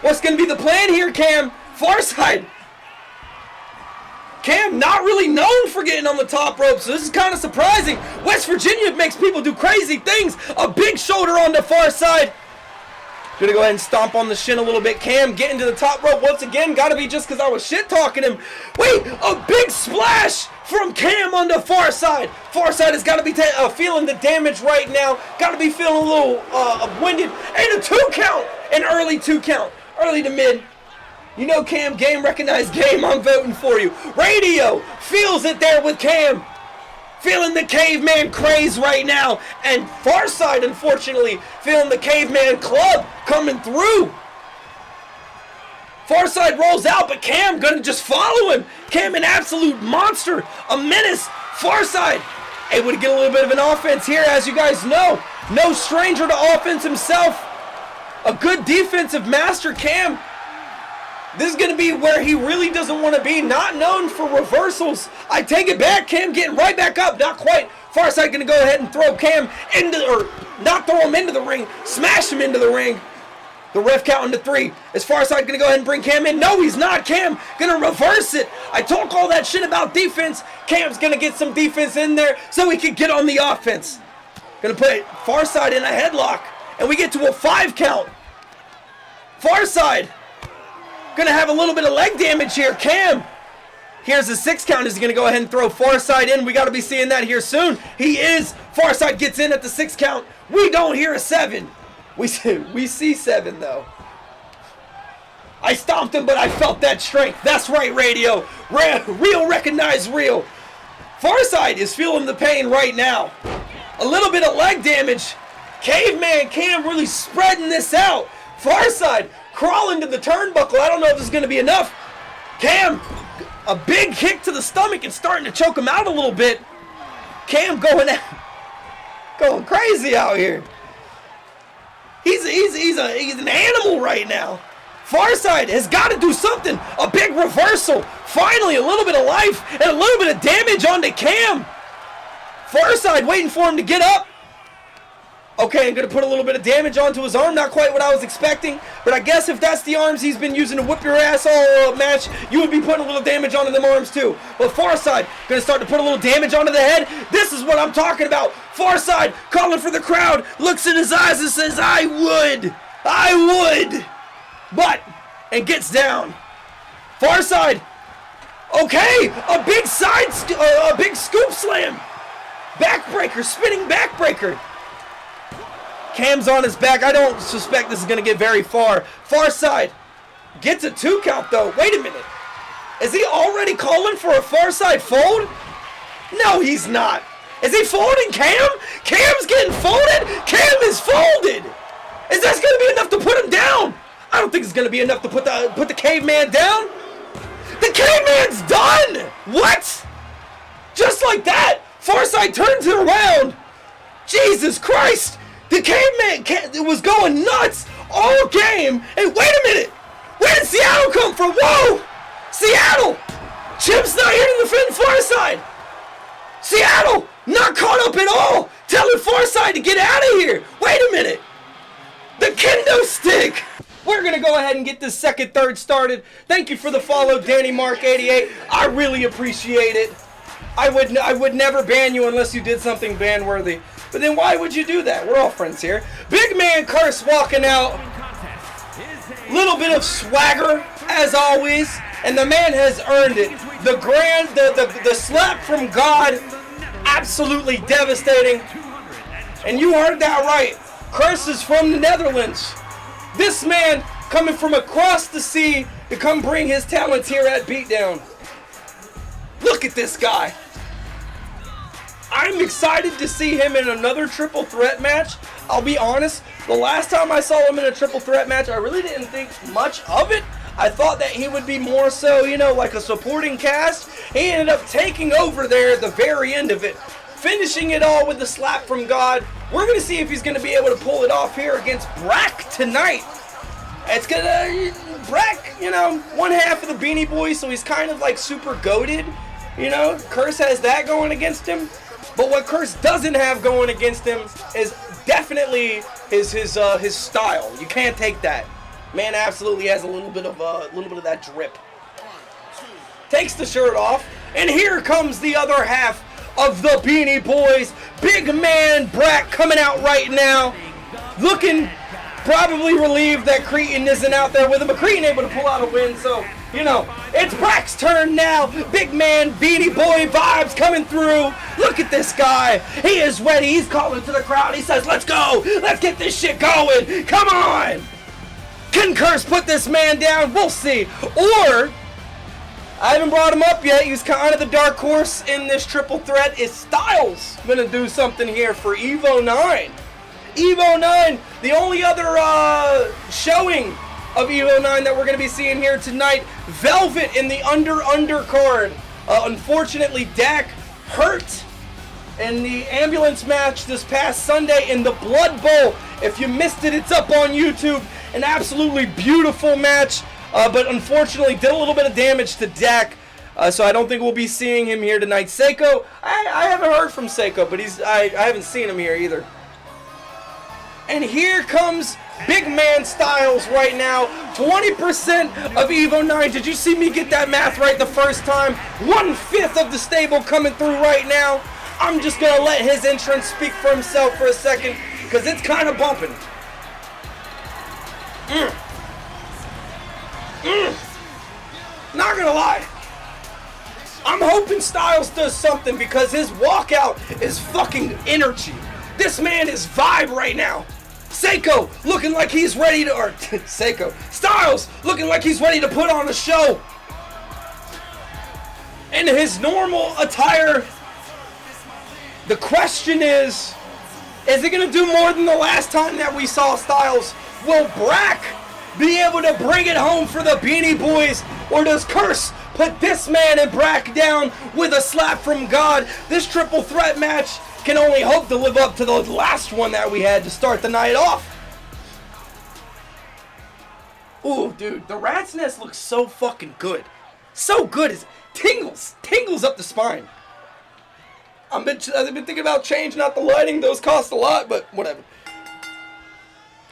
What's gonna be the plan here, Cam? Farside. Cam not really known for getting on the top rope, so this is kind of surprising. West Virginia makes people do crazy things. A big shoulder on the Farside. Gonna go ahead and stomp on the shin a little bit. Cam getting to the top rope once again. Gotta be just because I was shit-talking him. Wait, a big splash from Cam on the Farside. Farside has got to be feeling the damage right now. Got to be feeling a little winded. And a 2 count. An early 2 count. Early to mid. You know, Cam, game recognized game. I'm voting for you. Radio feels it there with Cam. Feeling the caveman craze right now. And Farside, unfortunately, feeling the caveman club coming through. Farside rolls out, but Cam gonna just follow him. Cam, an absolute monster, a menace. Farside able to get a little bit of an offense here, as you guys know. No stranger to offense himself. A good defensive master, Cam. This is going to be where he really doesn't want to be. Not known for reversals. I take it back. Cam getting right back up. Not quite. Farside going to go ahead and throw Cam into, or not throw him into the ring. Smash him into the ring. The ref counting to 3. Is Farside going to go ahead and bring Cam in? No, he's not. Cam going to reverse it. I talk all that shit about defense. Cam's going to get some defense in there so he can get on the offense. Going to put Farside in a headlock. And we get to a 5 count. Farside gonna have a little bit of leg damage here. Cam, here's the 6 count. Is he gonna go ahead and throw Farside in? We gotta be seeing that here soon. He is. Farside gets in at the 6 count. We don't hear a 7. We see 7 though. I stomped him, but I felt that strength. That's right, radio. Real recognize real. Farside is feeling the pain right now. A little bit of leg damage. Caveman Cam really spreading this out. Farside crawling to the turnbuckle. I don't know if this is going to be enough. Cam, a big kick to the stomach and starting to choke him out a little bit. Cam going crazy out here. He's an animal right now. Farside has got to do something. A big reversal. Finally, a little bit of life and a little bit of damage onto Cam. Farside waiting for him to get up. Okay, I'm going to put a little bit of damage onto his arm. Not quite what I was expecting. But I guess if that's the arms he's been using to whip your ass all match, you would be putting a little damage onto them arms too. But Farside going to start to put a little damage onto the head. This is what I'm talking about. Farside calling for the crowd. Looks in his eyes and says, I would. But, and gets down. Farside. Okay, a big scoop slam. Backbreaker, spinning backbreaker. Cam's on his back. I don't suspect this is going to get very far. Farside gets a 2 count, though. Wait a minute. Is he already calling for a Farside fold? No, he's not. Is he folding Cam? Cam's getting folded? Cam is folded. Is this going to be enough to put him down? I don't think it's going to be enough to put the caveman down. The caveman's done. What? Just like that, Farside turns it around. Jesus Christ. The caveman was going nuts all game. And wait a minute. Where did Seattle come from? Whoa. Seattle. Chip's not here to defend Farside. Seattle not caught up at all. Telling Farside to get out of here. Wait a minute. The kendo stick. We're going to go ahead and get this second, third started. Thank you for the follow, Danny Mark 88. I really appreciate it. I would never ban you unless you did something ban-worthy. But then why would you do that? We're all friends here. Big man Curse walking out. Little bit of swagger, as always. And the man has earned it. The slap from God, absolutely devastating. And you heard that right. Curse is from the Netherlands. This man coming from across the sea to come bring his talents here at BeatDown. Look at this guy. I'm excited to see him in another triple threat match. I'll be honest, the last time I saw him in a triple threat match, I really didn't think much of it. I thought that he would be more so, you know, like a supporting cast. He ended up taking over there at the very end of it, finishing it all with the slap from God. We're going to see if he's going to be able to pull it off here against Brak tonight. It's going to, Brak, you know, one half of the Beanie Boys, so he's kind of like super goated. You know, Curse has that going against him. But what Curse doesn't have going against him is definitely his style. You can't take that. Man absolutely has a little bit of that drip. Takes the shirt off, and here comes the other half of the Beanie Boys. Big man Brak coming out right now, looking probably relieved that Cretin isn't out there with him, but Cretin able to pull out a win, so, you know, it's Brak's turn now. Big man Beanie Boy vibes coming through. Look at this guy. He is ready. He's calling to the crowd. He says, let's go. Let's get this shit going. Come on. Can Curse put this man down? We'll see. Or, I haven't brought him up yet. He's kind of the dark horse in this triple threat. Is Stylz going to do something here for Evo 9? Evo 9, the only other showing of Evo 9 that we're going to be seeing here tonight. Velvet in the undercard. Unfortunately, Dak hurt in the ambulance match this past Sunday in the Blood Bowl. If you missed it, it's up on YouTube. An absolutely beautiful match, but unfortunately did a little bit of damage to Dak. So I don't think we'll be seeing him here tonight. Seiko, I haven't heard from Seiko, but I haven't seen him here either. And here comes big man Stylz right now. 20% of Evo 9. Did you see me get that math right the first time? 1/5 of the stable coming through right now. I'm just going to let his entrance speak for himself for a second, because it's kind of bumping. Not going to lie. I'm hoping Stylz does something, because his walkout is fucking energy. This man is vibe right now. Seiko looking like he's ready to, or Seiko, Stylz looking like he's ready to put on a show. In his normal attire. The question is he going to do more than the last time that we saw Stylz? Will Brak be able to bring it home for the Beanie Boys? Or does Curse put this man and Brak down with a slap from God? This triple threat match can only hope to live up to the last one that we had to start the night off. Ooh, dude, the Rat's Nest looks so fucking good. So good. It tingles up the spine. I've been thinking about changing out the lighting. Those cost a lot, but whatever.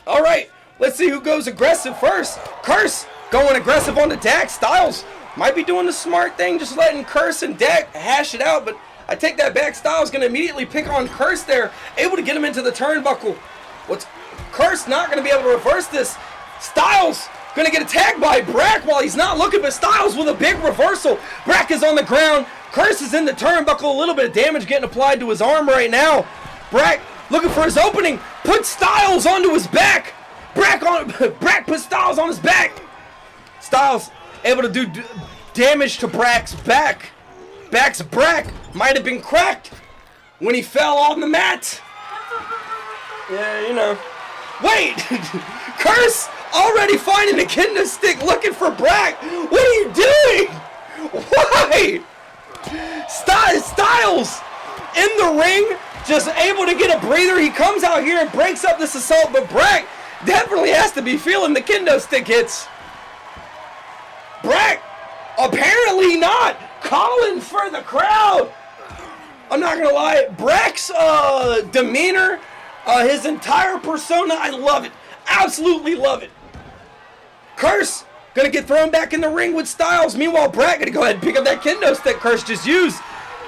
All right, let's see who goes aggressive first. Curse going aggressive on the Dak. Stylz might be doing the smart thing, just letting Curse and Dak hash it out, but I take that back. Stylz going to immediately pick on Curse there, able to get him into the turnbuckle. What's Curse not going to be able to reverse this? Stylz going to get attacked by Brak while he's not looking, but Stylz with a big reversal. Brak is on the ground. Curse is in the turnbuckle. A little bit of damage getting applied to his arm right now. Brak looking for his opening. puts Stylz onto his back. Brak puts Stylz on his back. Stylz able to do damage to Brak's back. Brak might have been cracked when he fell on the mat. Yeah, you know. Wait! Curse already finding a kendo stick looking for Brak. What are you doing? Why? Stylz in the ring, just able to get a breather. He comes out here and breaks up this assault, but Brak definitely has to be feeling the kendo stick hits. Brak, apparently not. Calling for the crowd. I'm not gonna lie, Brak's demeanor, his entire persona, I love it. Absolutely love it. Curse gonna get thrown back in the ring with Stylz. Meanwhile, Brak gonna go ahead and pick up that kendo stick Curse just used.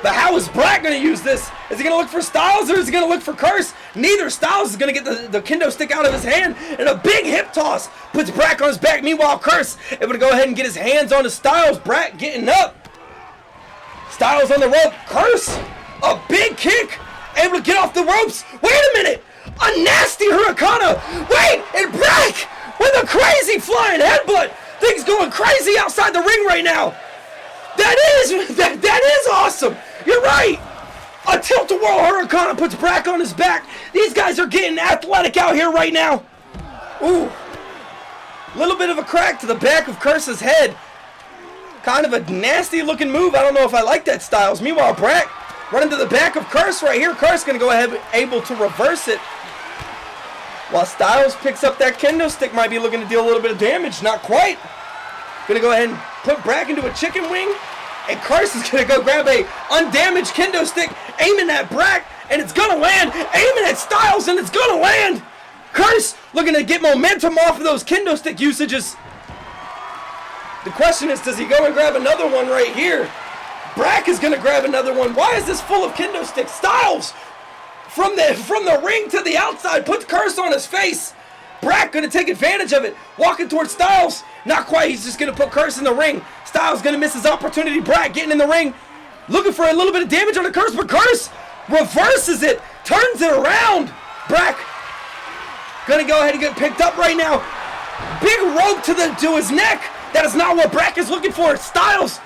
But how is Brak gonna use this? Is he gonna look for Stylz or is he gonna look for Curse? Neither. Stylz is gonna get the kendo stick out of his hand, and a big hip toss puts Brak on his back. Meanwhile, Curse able to go ahead and get his hands on his Stylz. Brak getting up. Stylz on the rope. Curse, a big kick, able to get off the ropes. Wait a minute, a nasty Hurricane. Wait, and Brak with a crazy flying headbutt. Things going crazy outside the ring right now. That is awesome. You're right. A tilt-a-whirl Hurricane puts Brak on his back. These guys are getting athletic out here right now. Ooh, little bit of a crack to the back of Curse's head. Kind of a nasty looking move. I don't know if I like that, Stylz. Meanwhile, Brak running to the back of Curse right here. Curse gonna go ahead, able to reverse it. While Stylz picks up that kendo stick, might be looking to deal a little bit of damage. Not quite. Gonna go ahead and put Brak into a chicken wing. And Curse is gonna go grab a undamaged kendo stick, aiming at Brak, and it's gonna land. Aiming at Stylz, and it's gonna land. Curse looking to get momentum off of those kendo stick usages. The question is, does he go and grab another one right here? Brak is gonna grab another one. Why is this full of kendo sticks? Stylz from the ring to the outside puts Curse on his face. Brak gonna take advantage of it, walking towards Stylz. Not quite. He's just gonna put Curse in the ring. Stylz gonna miss his opportunity. Brak getting in the ring, looking for a little bit of damage on the Curse, but Curse reverses it, turns it around. Brak gonna go ahead and get picked up right now. Big rope to his neck. That is not what Brak is looking for. Stylz,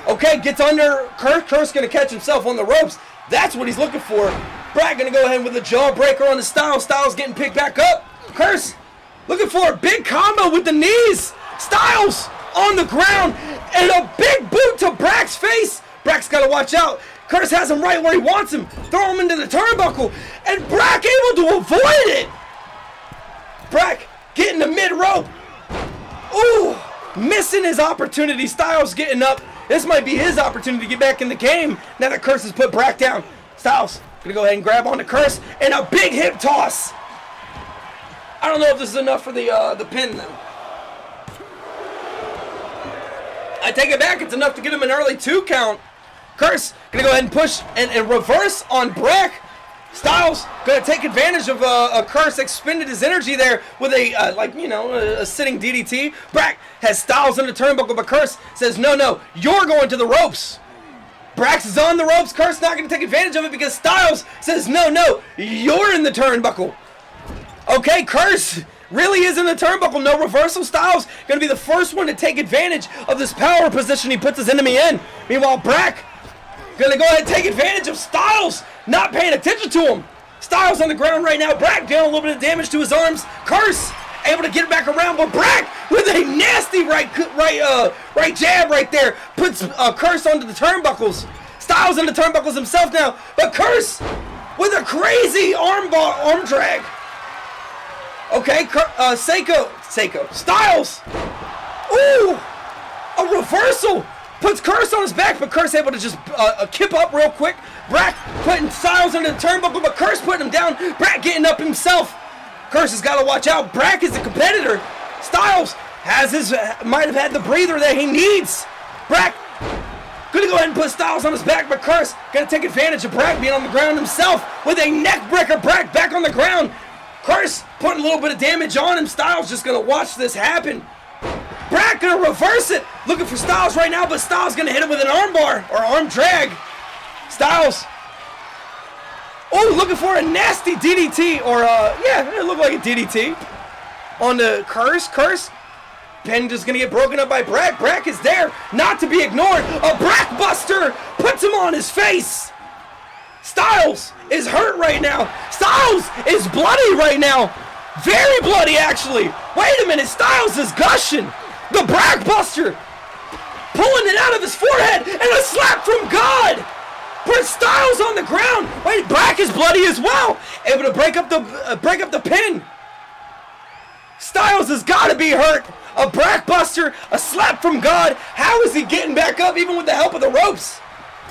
okay, gets under Curse. Curse gonna catch himself on the ropes. That's what he's looking for. Brak gonna go ahead with a jawbreaker on the Stylz. Stylz getting picked back up. Curse looking for a big combo with the knees. Stylz on the ground, and a big boot to Brak's face. Brak's got to watch out. Curse has him right where he wants him. Throw him into the turnbuckle, and Brak able to avoid it. Brak getting the mid-rope. Ooh, missing his opportunity. Stylz getting up. This might be his opportunity to get back in the game now that Curse has put Brak down. Stylz gonna go ahead and grab onto Curse, and a big hip toss. I don't know if this is enough for the pin though. I take it back. It's enough to get him an early 2 count. Curse gonna go ahead and push and reverse on Brak. Stylz gonna take advantage of Curse expended his energy there with a sitting DDT. Brak has Stylz in the turnbuckle, but Curse says no, you're going to the ropes. Brak is on the ropes. Curse not gonna take advantage of it because Stylz says no, you're in the turnbuckle. Okay, Curse really is in the turnbuckle. No reversal. Stylz gonna be the first one to take advantage of this power position he puts his enemy in. Meanwhile, Brak gonna go ahead and take advantage of Stylz not paying attention to him. Stylz on the ground right now. Brak dealing a little bit of damage to his arms. Curse able to get back around, but Brak with a nasty right jab right there puts Curse onto the turnbuckles. Stylz on the turnbuckles himself now, but Curse with a crazy arm drag. Okay, Seiko, Stylz. Ooh, a reversal. Puts Curse on his back, but Curse able to just kip up real quick. Brak putting Stylz into the turnbuckle, but Curse putting him down. Brak getting up himself. Curse has got to watch out. Brak is a competitor. Stylz might have had the breather that he needs. Brak gonna go ahead and put Stylz on his back, but Curse gonna take advantage of Brak being on the ground himself with a neck breaker. Brak back on the ground. Curse putting a little bit of damage on him. Stylz just gonna watch this happen. Brak gonna reverse it. Looking for Stylz right now, but Stylz gonna hit him with an arm bar or arm drag. Stylz. Oh, looking for a nasty DDT, or yeah, it looked like a DDT on the Curse. Pin just gonna get broken up by Brak. Brak is there, not to be ignored. A Brak Buster puts him on his face. Stylz is hurt right now. Stylz is bloody right now. Very bloody, actually. Wait a minute, Stylz is gushing. The Brak Buster pulling it out of his forehead, and a slap from God. Puts Stylz on the ground. Wait, Brak is bloody as well. Able to break up the pin. Stylz has got to be hurt. A Brak Buster, a slap from God. How is he getting back up even with the help of the ropes?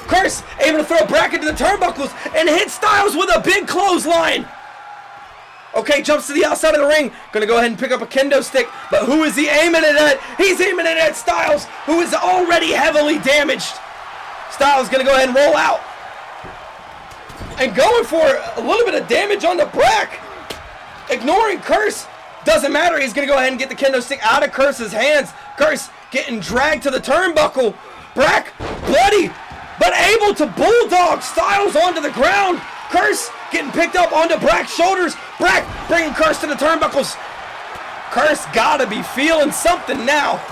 Curse able to throw Brak into the turnbuckles and hit Stylz with a big clothesline. Okay, jumps to the outside of the ring. Gonna go ahead and pick up a kendo stick, but who is he aiming it at? He's aiming it at Stylz, who is already heavily damaged. Stylz gonna go ahead and roll out. And going for a little bit of damage on the Brak. Ignoring Curse. Doesn't matter, he's gonna go ahead and get the kendo stick out of Curse's hands. Curse getting dragged to the turnbuckle. Brak, bloody, but able to bulldog Stylz onto the ground. Curse getting picked up onto Brak's shoulders. Brak bringing Curse to the turnbuckles. Curse gotta be feeling something now.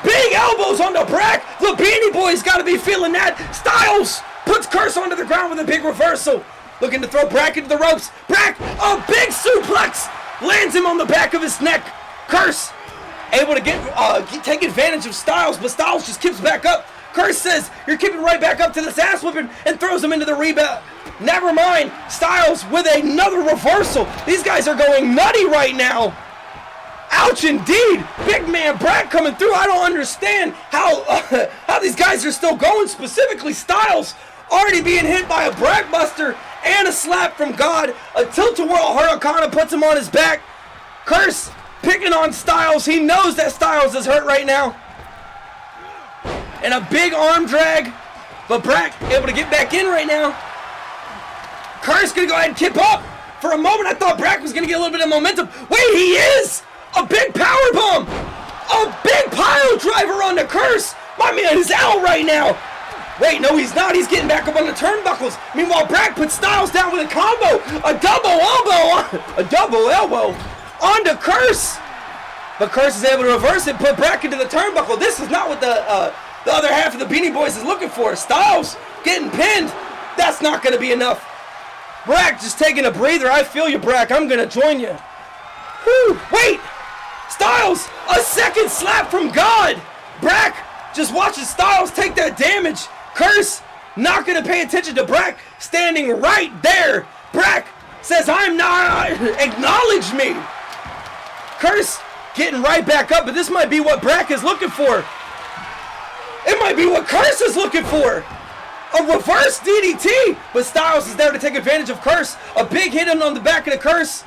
Big elbows onto Brak. The Beanie Boys gotta be feeling that. Stylz puts Curse onto the ground with a big reversal. Looking to throw Brak into the ropes. Brak, a big suplex. Lands him on the back of his neck. Curse able to take advantage of Stylz, but Stylz just keeps back up. Curse says, you're keeping right back up to this ass whipping, and throws him into the rebound. Never mind. Stylz with another reversal. These guys are going nutty right now. Ouch indeed. Big man Brak coming through. I don't understand how these guys are still going. Specifically Stylz already being hit by a Brak Buster and a slap from God. A tilt-a-whirl Hurricane puts him on his back. Curse picking on Stylz. He knows that Stylz is hurt right now. And a big arm drag. But Brak able to get back in right now. Curse gonna go ahead and kip up. For a moment I thought Brak was gonna get a little bit of momentum. Wait, he is! A big power bomb! A big pile driver on the Curse! My man is out right now! Wait, no he's not. He's getting back up on the turnbuckles. Meanwhile, Brak puts Stylz down with a combo. A double elbow onto Curse. But Curse is able to reverse it, put Brak into the turnbuckle. This is not what the other half of the Beanie Boys is looking for. Stylz getting pinned. That's not going to be enough. Brak just taking a breather. I feel you, Brak. I'm going to join you. Whew. Wait. Stylz, a second slap from God. Brak just watches Stylz take that damage. Curse not going to pay attention to Brak standing right there. Brak says, I'm not, acknowledge me. Curse getting right back up, but this might be what Brak is looking for. It might be what Curse is looking for. A reverse DDT, but Stylz is there to take advantage of Curse. A big hit on the back of the Curse.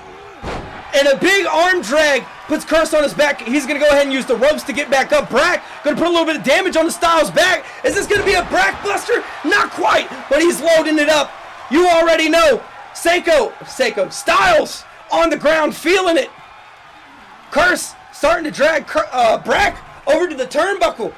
And a big arm drag puts Curse on his back. He's going to go ahead and use the ropes to get back up. Brak going to put a little bit of damage on the Stylz back. Is this going to be a Brak Buster? Not quite, but he's loading it up. You already know. Seiko, Stylz on the ground, feeling it. Curse starting to drag Brak over to the turnbuckle.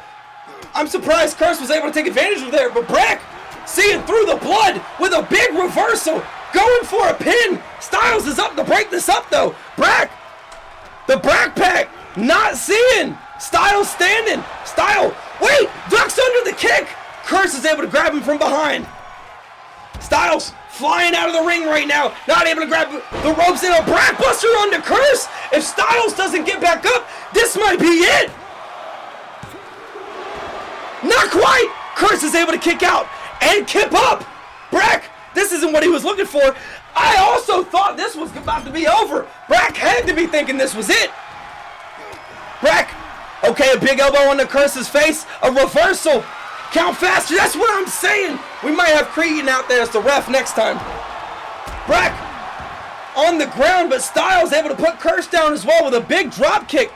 I'm surprised Curse was able to take advantage of there, but Brak seeing through the blood with a big reversal. Going for a pin. Stylz is up to break this up though. Brak, the Brak Pack, not seeing. Stylz standing. Wait, ducks under the kick. Curse is able to grab him from behind. Stylz flying out of the ring right now. Not able to grab the ropes in. A Brak Buster on the Curse. If Stylz doesn't get back up, this might be it. Not quite. Curse is able to kick out and kip up. Brak, this isn't what he was looking for. I also thought this was about to be over. Brak had to be thinking this was it. Brak, okay, a big elbow on the Curse's face. A reversal. Count faster. That's what I'm saying. We might have Cretin out there as the ref next time. Brak on the ground, but Stylz able to put Curse down as well with a big drop kick.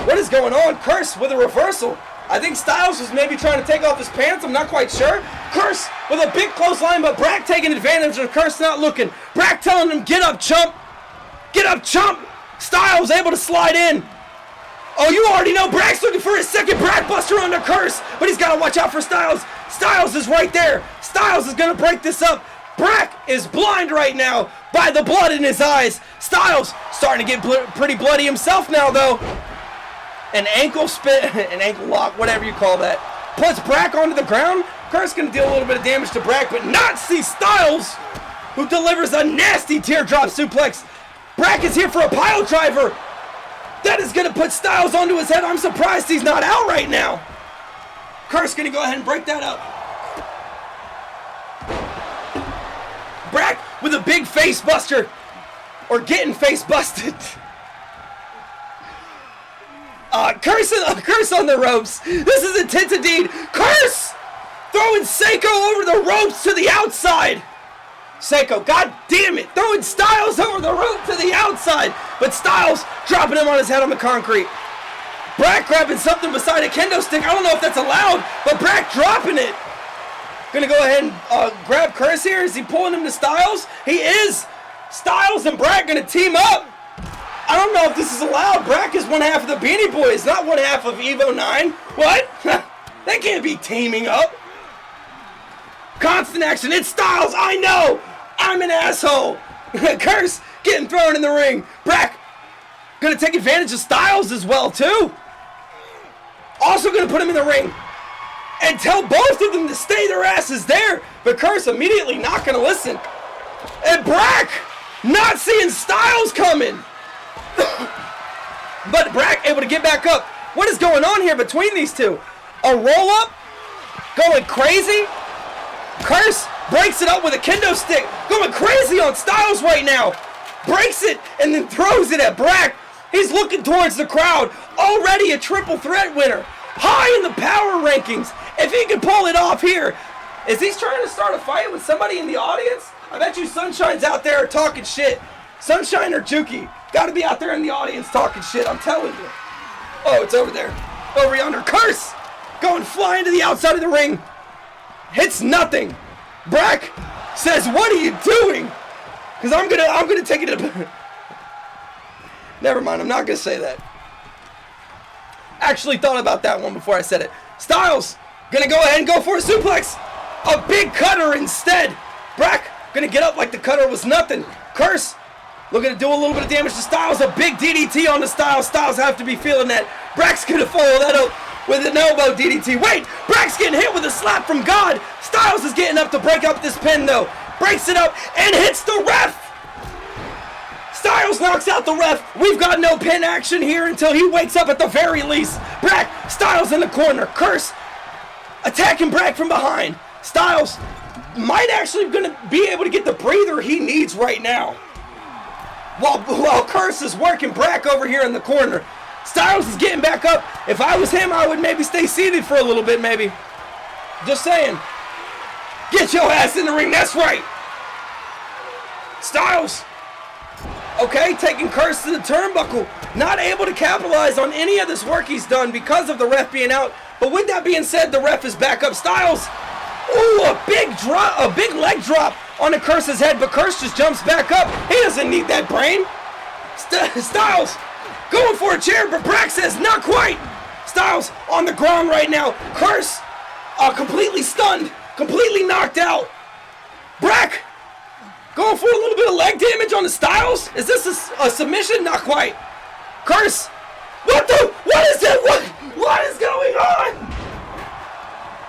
What is going on? Curse with a reversal. I think Stylz was maybe trying to take off his pants. I'm not quite sure. Curse with a big clothesline, but Brak taking advantage of Curse not looking. Brak telling him, get up, chump. Get up, chump. Stylz able to slide in. Oh, you already know Brak's looking for his second Brak Buster on the Curse, but he's got to watch out for Stylz. Stylz is right there. Stylz is going to break this up. Brak is blind right now by the blood in his eyes. Stylz starting to get pretty bloody himself now, though. An ankle spit, an ankle lock, whatever you call that. Puts Brak onto the ground. Kurt's going to deal a little bit of damage to Brak, but not see Stylz, who delivers a nasty teardrop suplex. Brak is here for a pile driver. That is going to put Stylz onto his head. I'm surprised he's not out right now. Kurt's going to go ahead and break that up. Brak with a big face buster, or getting face busted. Curse on the ropes. This is intense indeed. Curse throwing Seiko over the ropes to the outside. Seiko, god damn it, throwing Stylz over the rope to the outside. But Stylz dropping him on his head on the concrete. Brak grabbing something beside a kendo stick. I don't know if that's allowed, but Brak dropping it. Gonna go ahead and grab Curse here. Is he pulling him to Stylz? He is. Stylz and Brak gonna team up. I don't know if this is allowed. Brak is one half of the Beanie Boys, not one half of Evo 9. What? They can't be teaming up. Constant action. It's Stylz. I know. I'm an asshole. Curse getting thrown in the ring. Brak gonna take advantage of Stylz as well too. Also gonna put him in the ring and tell both of them to stay their asses there. But Curse immediately not gonna listen. And Brak not seeing Stylz coming. But Brak able to get back up. What is going on here between these two? A roll up? Going crazy? Curse breaks it up with a kendo stick. Going crazy on Stylz right now. Breaks it and then throws it at Brak. He's looking towards the crowd. Already a triple threat winner. High in the power rankings. If he can pull it off here. Is he trying to start a fight with somebody in the audience? I bet you Sunshine's out there talking shit. Sunshine or Juki. Gotta be out there in the audience talking shit, I'm telling you. Oh, it's over there. Over yonder. Curse! Going flying to the outside of the ring. Hits nothing. Brak says, what are you doing? Because I'm gonna take it to... Never mind, I'm not gonna say that. Actually thought about that one before I said it. Stylz gonna go ahead and go for a suplex. A big cutter instead. Brak gonna get up like the cutter was nothing. Curse looking to do a little bit of damage to Stylz. A big DDT on the Stylz. Stylz have to be feeling that. Brak's gonna follow that up with an elbow DDT. Wait, Brak's getting hit with a slap from God. Stylz is getting up to break up this pin though. Breaks it up and hits the ref. Stylz knocks out the ref. We've got no pin action here until he wakes up at the very least. Brak, Stylz in the corner. Curse attacking Brak from behind. Stylz might actually gonna be able to get the breather he needs right now. While Curse is working Brak over here in the corner. Stylz is getting back up. If I was him, I would maybe stay seated for a little bit, maybe. Just saying. Get your ass in the ring, that's right. Stylz. Okay, taking Curse to the turnbuckle. Not able to capitalize on any of this work he's done because of the ref being out. But with that being said, the ref is back up. Stylz. Ooh, a big drop, a big leg drop on Curse's head, but Curse just jumps back up. He doesn't need that brain. Stylz going for a chair, but Brak says not quite. Stylz on the ground right now. Curse completely stunned, completely knocked out. Brak going for a little bit of leg damage on the Stylz. Is this a submission? Not quite. Curse. What is it? What is going on?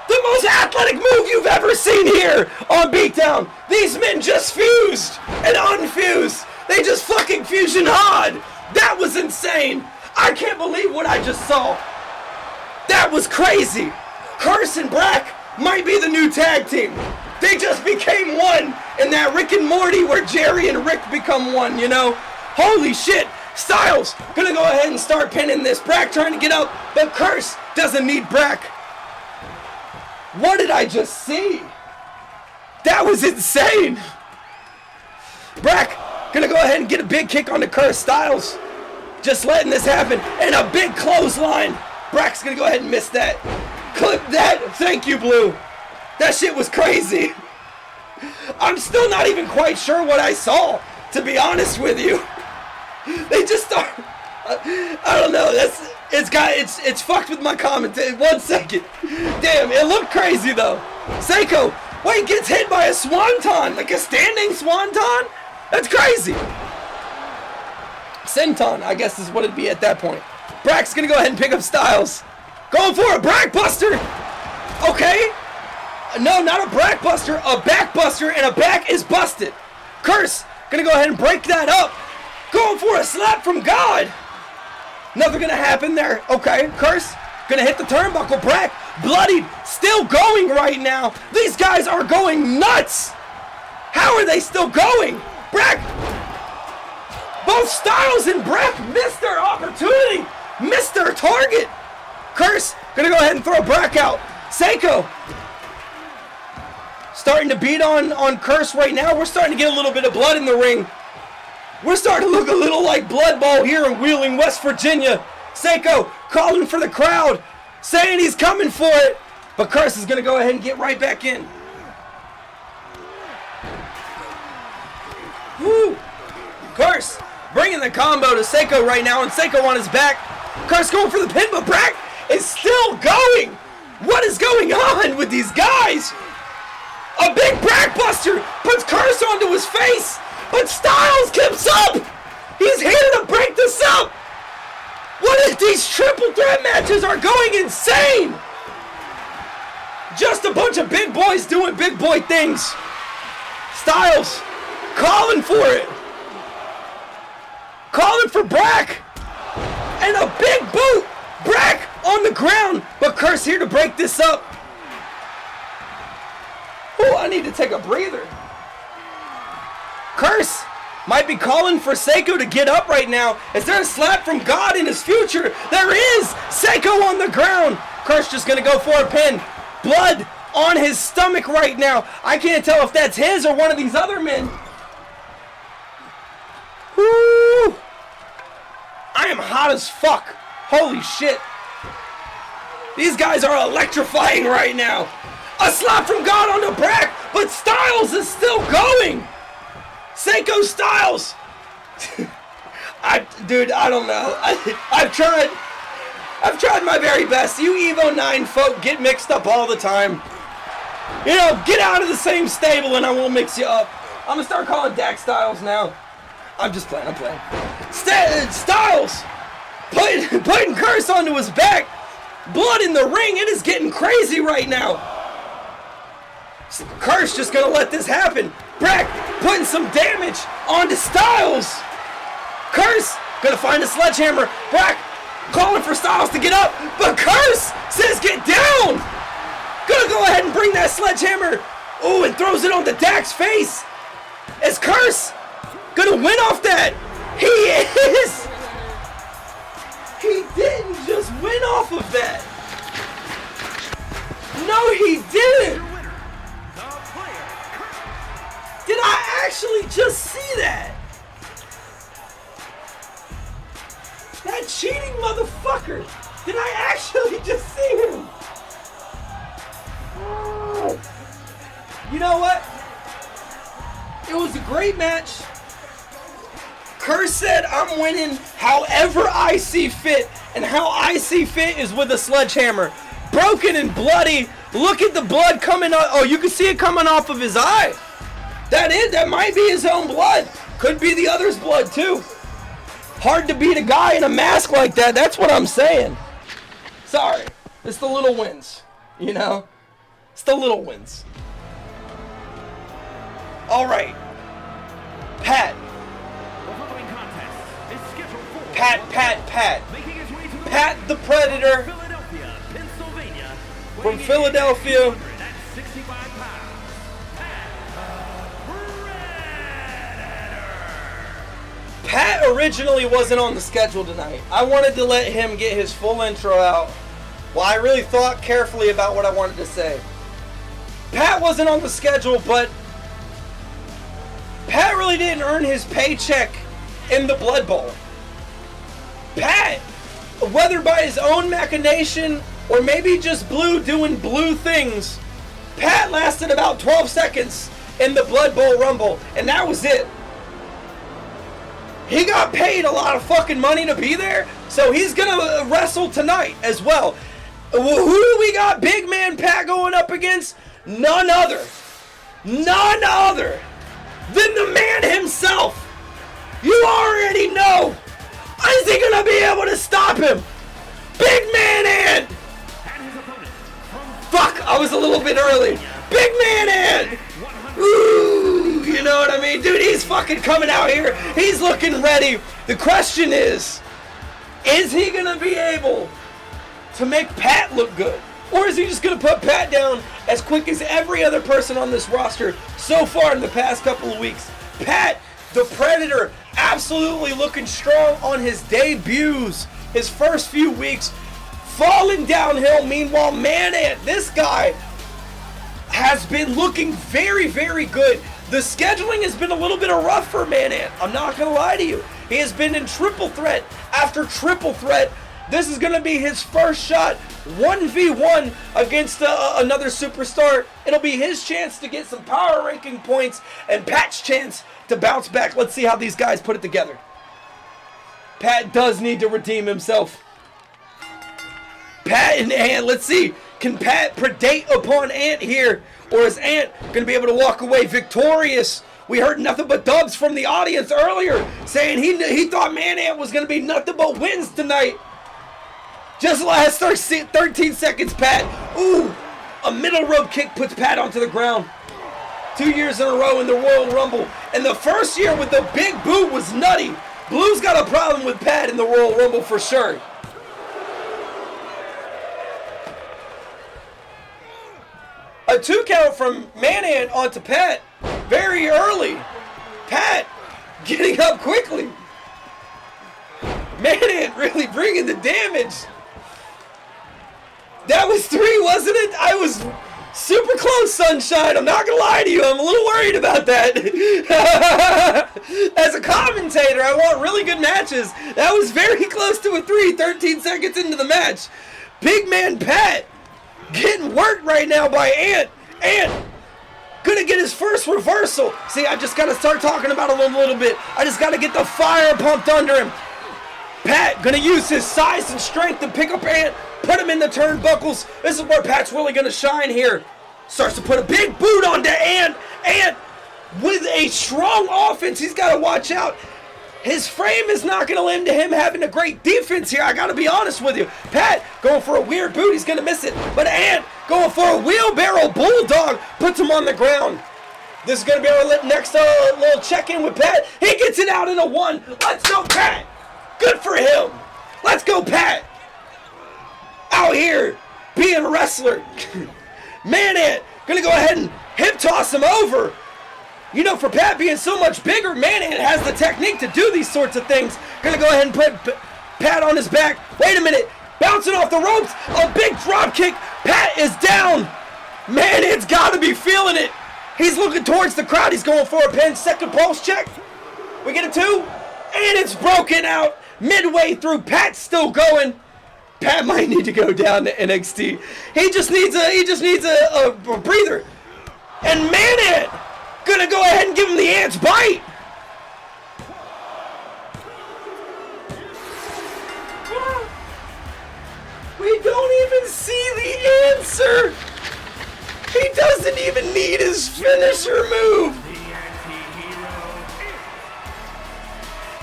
The most athletic move you've ever seen here on BeatDown. These men just fused and unfused. They just fucking fusion hard. That was insane. I can't believe what I just saw. That was crazy. Curse and Brak might be the new tag team. They just became one in that Rick and Morty where Jerry and Rick become one, you know? Holy shit. Stylz gonna go ahead and start pinning this. Brak trying to get up, but Curse doesn't need Brak. What did I just see? That was insane. Brak gonna go ahead and get a big kick on the Curse. Stylz just letting this happen. And a big clothesline. Brak's gonna go ahead and miss that. Clip that. Thank you, Blue. That shit was crazy. I'm still not even quite sure what I saw, to be honest with you. They just start. I don't know. It's fucked with my commentary. 1 second. Damn, it looked crazy though. Seiko Wait, gets hit by a swanton, like a standing swanton? That's crazy. Senton, I guess is what it'd be at that point. Brak's gonna go ahead and pick up Stylz. Going for a Brak buster. Okay. No, not a Brak buster, a back buster, and a back is busted. Curse, gonna go ahead and break that up. Going for a slap from God. Nothing gonna happen there. Okay, Curse, gonna hit the turnbuckle. Brak, bloodied, still going right now. These guys are going nuts. How are they still going? Brak, both Stylz and Brak missed their opportunity, missed their target. Curse, gonna go ahead and throw Brak out. Seiko, starting to beat on Curse right now. We're starting to get a little bit of blood in the ring. We're starting to look a little like Blood Bowl here in Wheeling, West Virginia. Seiko calling for the crowd, saying he's coming for it. But Curse is going to go ahead and get right back in. Woo! Curse bringing the combo to Seiko right now, and Seiko on his back. Curse going for the pin, but Brak is still going. What is going on with these guys? A big Brak buster puts Curse onto his face, but Stylz keeps up. He's here to break this up. What is these triple threat matches are going insane. Just a bunch of big boys doing big boy things. Stylz calling for it. Calling for Brak. And a big boot. Brak on the ground, but Curse here to break this up. Oh, I need to take a breather. Curse might be calling for Seiko to get up right now. Is there a slap from God in his future? There is! Seiko on the ground. Curse just gonna go for a pin. Blood on his stomach right now. I can't tell if that's his or one of these other men. Woo! I am hot as fuck. Holy shit. These guys are electrifying right now. A slap from God onto Brak, but Stylz is still going. Seiko Stylz. Dude, I don't know. I've tried my very best. You Evo 9 folk get mixed up all the time. You know, get out of the same stable and I won't mix you up. I'm gonna start calling Dak Stylz now. I'm just playing, I'm playing. Stylz putting Curse onto his back. Blood in the ring, it is getting crazy right now. Curse just gonna let this happen. Brak putting some damage onto Stylz. Curse gonna find a sledgehammer. Brak calling for Stylz to get up, but Curse says get down. Gonna go ahead and bring that sledgehammer. Oh, and throws it on the Dak's face. Is Curse gonna win off that? He is. He didn't just win off of that. No, he didn't. Did I actually just see that? That cheating motherfucker. Did I actually just see him? Oh. You know what? It was a great match. Curse said, I'm winning however I see fit. And how I see fit is with a sledgehammer. Broken and bloody. Look at the blood coming out. Oh, you can see it coming off of his eye. That might be his own blood. Could be the other's blood too. Hard to beat a guy in a mask like that. That's what I'm saying. Sorry. It's the little wins. You know? It's the little wins. Alright. Pat. Pat the Predator. From Philadelphia. Pat originally wasn't on the schedule tonight. I wanted to let him get his full intro out. Well, I really thought carefully about what I wanted to say. Pat wasn't on the schedule, but Pat really didn't earn his paycheck in the Blood Bowl. Pat, whether by his own machination or maybe just Blue doing Blue things, Pat lasted about 12 seconds in the Blood Bowl Rumble, and that was it. He got paid a lot of fucking money to be there, so he's gonna wrestle tonight as well. Who do we got Big Man Pat going up against? None other none other than the man himself. You already know. Is he gonna be able to stop him? Big man Ant. Fuck, I was a little bit early. Big man Ant. Ooh, you know what I mean? Dude, he's fucking coming out here. He's looking ready. The question is he gonna be able to make Pat look good? Or is he just gonna put Pat down as quick as every other person on this roster so far in the past couple of weeks? Pat, the Predator, absolutely looking strong on his debuts, his first few weeks, falling downhill. Meanwhile, Man Ant, this guy has been looking very, very good. The scheduling has been a little bit rough for Man Ant. I'm not gonna lie to you. He has been in triple threat after triple threat. This is gonna be his first shot, 1v1 against another superstar. It'll be his chance to get some power ranking points and Pat's chance to bounce back. Let's see how these guys put it together. Pat does need to redeem himself. Pat and Ant, let's see. Can Pat predate upon Ant here? Or is Ant going to be able to walk away victorious? We heard nothing but dubs from the audience earlier saying he thought Man Ant was going to be nothing but wins tonight. Just last 13 seconds, Pat. Ooh, a middle rope kick puts Pat onto the ground. 2 years in a row in the Royal Rumble. And the first year with the big boot was nutty. Blue's got a problem with Pat in the Royal Rumble for sure. A 2 count from Man Ant onto Pat very early. Pat getting up quickly. Man Ant really bringing the damage. That was 3, wasn't it? I was super close, Sunshine. I'm not going to lie to you. I'm a little worried about that. As a commentator, I want really good matches. That was very close to a 3, 13 seconds into the match. Big man Pat getting worked right now by Ant. Ant gonna get his first reversal. See, I just gotta start talking about it a little bit. I just gotta get the fire pumped under him. Pat gonna use his size and strength to pick up Ant, put him in the turnbuckles. This is where Pat's really gonna shine here. Starts to put a big boot onto Ant. Ant with a strong offense. He's gotta watch out. His frame is not going to lend to him having a great defense here. I got to be honest with you. Pat going for a weird boot. He's going to miss it. But Ant going for a wheelbarrow bulldog puts him on the ground. This is going to be our next little check-in with Pat. He gets it out in a 1. Let's go, Pat. Good for him. Let's go, Pat. Out here being a wrestler. Man Ant going to go ahead and hip toss him over. You know, for Pat being so much bigger, Man Ant has the technique to do these sorts of things. Gonna go ahead and put Pat on his back. Wait a minute. Bouncing off the ropes. A big drop kick. Pat is down. Man Ant's gotta be feeling it. He's looking towards the crowd. He's going for a pin. Second pulse check. We get a 2. And it's broken out midway through. Pat's still going. Pat might need to go down to NXT. He just needs a breather. And Man Ant gonna go ahead and give him the Ant's bite. We don't even see the answer. He doesn't even need his finisher move.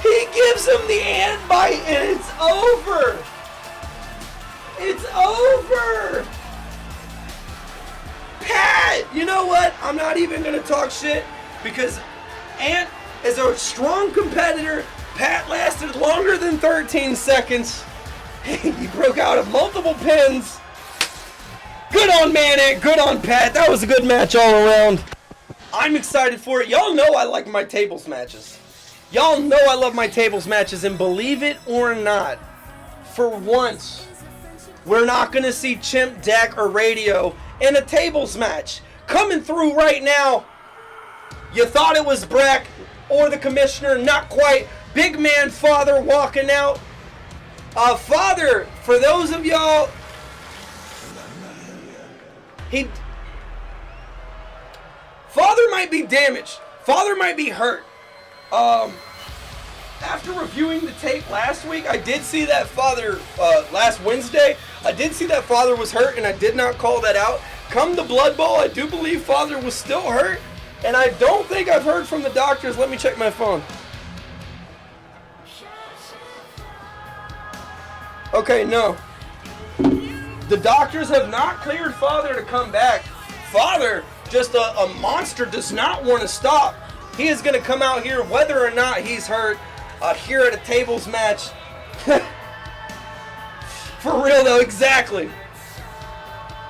He gives him the Ant bite and it's over. It's over. Pat, you know what? I'm not even going to talk shit because Ant is a strong competitor. Pat lasted longer than 13 seconds. He broke out of multiple pins. Good on Man Ant, good on Pat. That was a good match all around. I'm excited for it. Y'all know I like my tables matches. Y'all know I love my tables matches, and believe it or not, for once, we're not going to see Chimp, Dak, or Radio in a tables match. Coming through right now, you thought it was Brak or the Commissioner, not quite. Big man Father walking out. Father, for those of y'all, Father might be damaged. Father might be hurt. After reviewing the tape last week, I did see that Father, last Wednesday, I did see that Father was hurt, and I did not call that out. Come the Blood Bowl, I do believe Father was still hurt. And I don't think I've heard from the doctors. Let me check my phone. Okay, no. The doctors have not cleared Father to come back. Father, just a monster, does not want to stop. He is going to come out here whether or not he's hurt here at a tables match. For real though, exactly.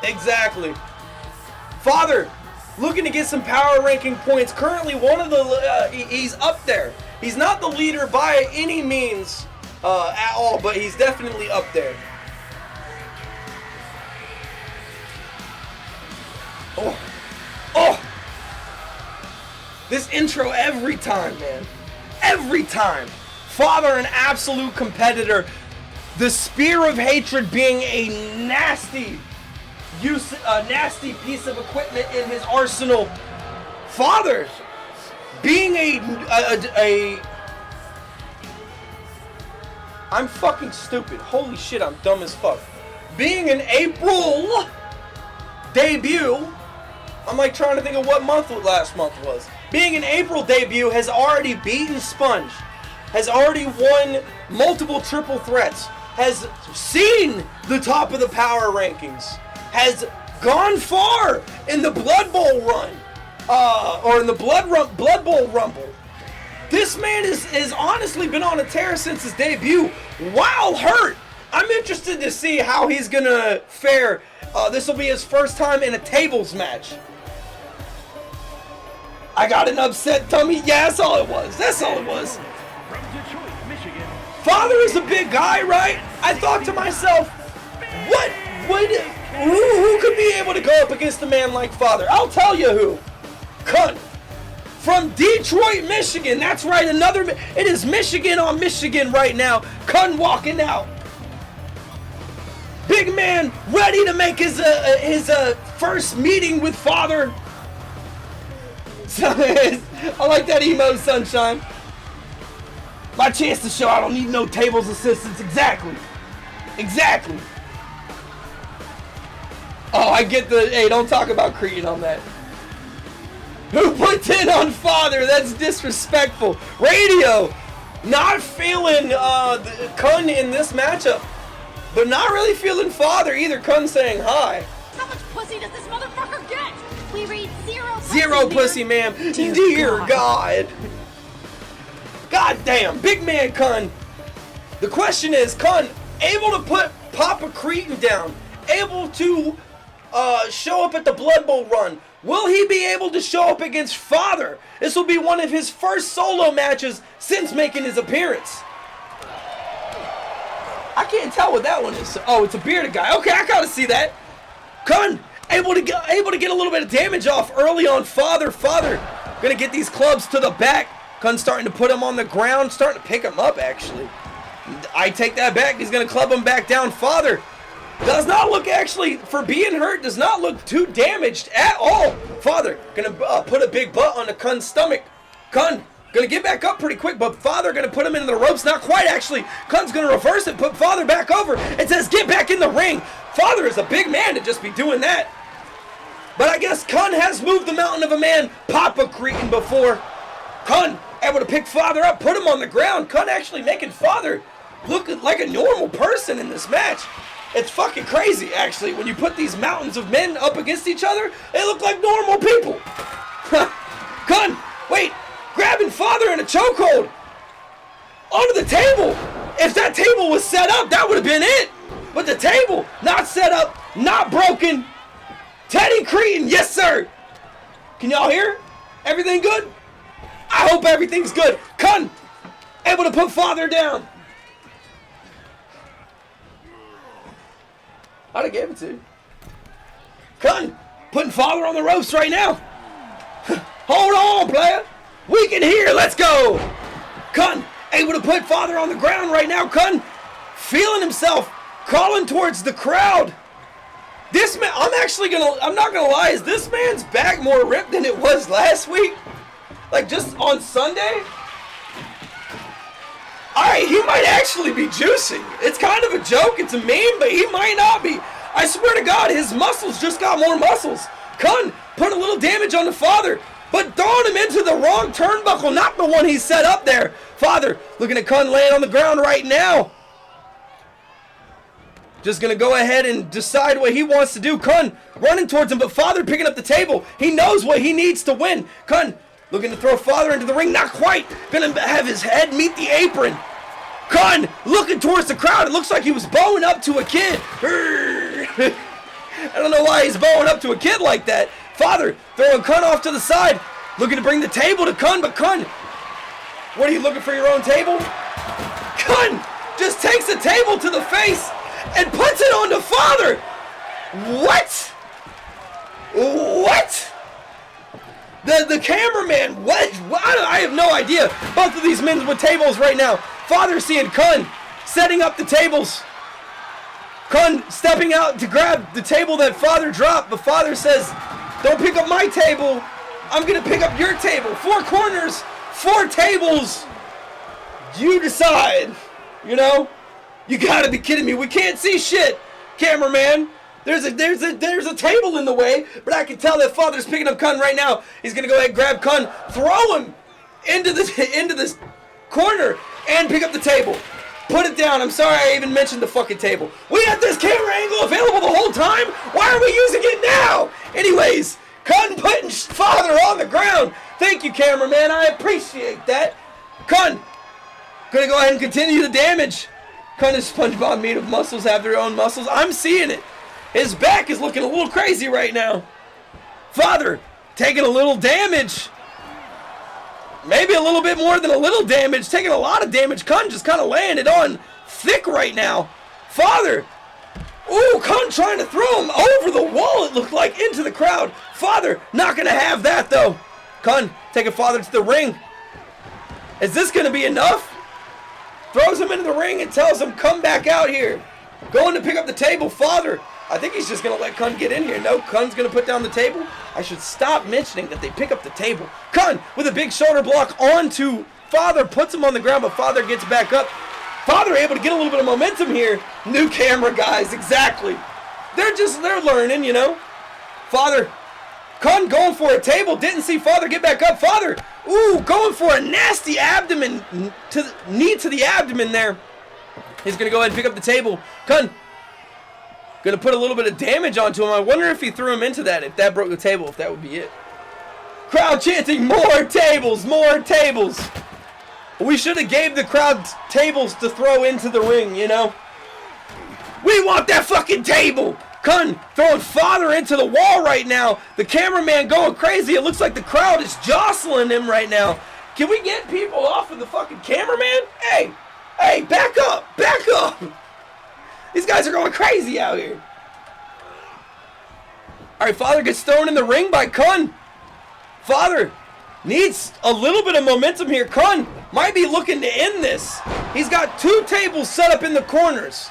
Exactly. Father, looking to get some power ranking points. Currently one of the, he's up there. He's not the leader by any means at all, but he's definitely up there. Oh. Oh. This intro every time, man. Every time. Father, an absolute competitor. The Spear of Hatred being a nasty piece of equipment in his arsenal. Father, being I'm fucking stupid. Holy shit, I'm dumb as fuck. Being an April debut, I'm like trying to think of what month last month was. Being an April debut, has already beaten Sponge, has already won multiple triple threats, has seen the top of the power rankings, has gone far in the Blood Bowl run, or in the Blood Bowl Rumble. This man has honestly been on a tear since his debut, while hurt. I'm interested to see how he's gonna fare. This will be his first time in a tables match. I got an upset tummy. Yeah, that's all it was. That's all it was. Father is a big guy, right? I thought to myself, who could be able to go up against a man like Father? I'll tell you who. Kunn. From Detroit, Michigan. That's right, it is Michigan on Michigan right now. Kunn walking out. Big man ready to make his first meeting with Father. I like that emo, Sunshine. My chance to show I don't need no tables assistance. Exactly. Exactly. Oh, I get the, hey, don't talk about Cretin on that. Who put 10 on Father? That's disrespectful. Radio, not feeling Kunn in this matchup, but not really feeling Father either. Kunn saying hi. How much pussy does this motherfucker get? We read zero pussy, ma'am. Dear God. God damn. Big man Kunn. The question is, Kunn able to put Papa Cretin down, able to show up at the Blood Bowl run. Will he be able to show up against Father? This will be one of his first solo matches since making his appearance. I can't tell what that one is. Oh, it's a bearded guy. Okay, I gotta see that. Kunn able to get a little bit of damage off early on Father. Father gonna get these clubs to the back. Kunn starting to put him on the ground, starting to pick him up actually. I take that back. He's gonna club him back down. Father does not look, actually, for being hurt, does not look too damaged at all. Father gonna put a big butt on the Kunn's stomach. Kunn gonna get back up pretty quick, but Father gonna put him into the ropes. Not quite, actually. Kunn's gonna reverse it, put Father back over, and says, get back in the ring. Father is a big man to just be doing that. But I guess Kunn has moved the mountain of a man, Papa Cretin, before. Kunn able to pick Father up, put him on the ground. Kunn actually making Father look like a normal person in this match. It's fucking crazy, actually. When you put these mountains of men up against each other, they look like normal people. Kunn, wait, grabbing Father in a chokehold. Onto the table. If that table was set up, that would have been it. But the table, not set up, not broken. Teddy Cretin, yes sir. Can y'all hear? Everything good? I hope everything's good. Kunn, able to put Father down. I'd have gave it to you. Kunn, putting Father on the ropes right now. Hold on, player. We can hear. Let's go. Kunn, able to put Father on the ground right now. Kunn, feeling himself, crawling towards the crowd. This man, I'm not gonna lie, is this man's back more ripped than it was last week? Like just on Sunday? Alright, he might actually be juicing. It's kind of a joke, it's a meme, but he might not be. I swear to God, his muscles just got more muscles. Kunn put a little damage on the Father. but throwing him into the wrong turnbuckle, not the one he set up there. Father looking at Kunn laying on the ground right now. Just going to go ahead and decide what he wants to do. Kunn running towards him, but Father picking up the table. He knows what he needs to win. Kunn looking to throw Father into the ring. Not quite. Going to have his head meet the apron. Kunn looking towards the crowd. It looks like he was bowing up to a kid. I don't know why he's bowing up to a kid like that. Father throwing Kunn off to the side. Looking to bring the table to Kunn, but Kunn, what are you looking for, your own table? Kunn just takes the table to the face and puts it onto Father. What? What? The cameraman, what? I have no idea. Both of these men with tables right now. Father seeing Kunn setting up the tables. Kunn stepping out to grab the table that Father dropped, but Father says, don't pick up my table. I'm going to pick up your table. 4 corners, 4 tables. You decide, you know? You gotta be kidding me. We can't see shit, cameraman. There's a table in the way, but I can tell that Father's picking up Kunn right now. He's gonna go ahead and grab Kunn, throw him into this corner, and pick up the table. Put it down. I'm sorry I even mentioned the fucking table. We had this camera angle available the whole time. Why are we using it now? Anyways, Kunn putting Father on the ground. Thank you, cameraman. I appreciate that. Kunn gonna go ahead and continue the damage. Kunn is SpongeBob made of muscles have their own muscles. I'm seeing it. His back is looking a little crazy right now. Father taking a little damage. Maybe a little bit more than a little damage. Taking a lot of damage. Kunn just kind of laying it on thick right now. Father. Ooh, Kunn trying to throw him over the wall, it looked like, into the crowd. Father not going to have that, though. Kunn taking Father to the ring. Is this going to be enough? Throws him into the ring and tells him, come back out here. Going to pick up the table. Father, I think he's just going to let Kunn get in here. No, Kunn's going to put down the table. I should stop mentioning that they pick up the table. Kunn with a big shoulder block onto Father, puts him on the ground, but Father gets back up. Father able to get a little bit of momentum here. New camera guys, exactly. They're learning, you know. Father, Kunn going for a table, didn't see Father get back up. Father, ooh, going for a nasty abdomen, knee to the abdomen there. He's going to go ahead and pick up the table. Kunn going to put a little bit of damage onto him. I wonder if he threw him into that, if that broke the table, if that would be it. Crowd chanting, more tables, more tables. We should have gave the crowd tables to throw into the ring, you know. We want that fucking table. Kunn throwing Father into the wall right now. The cameraman going crazy. It looks like the crowd is jostling him right now. Can we get people off of the fucking cameraman? Hey, back up, back up. These guys are going crazy out here. All right, Father gets thrown in the ring by Kunn. Father needs a little bit of momentum here. Kunn might be looking to end this. He's got 2 tables set up in the corners.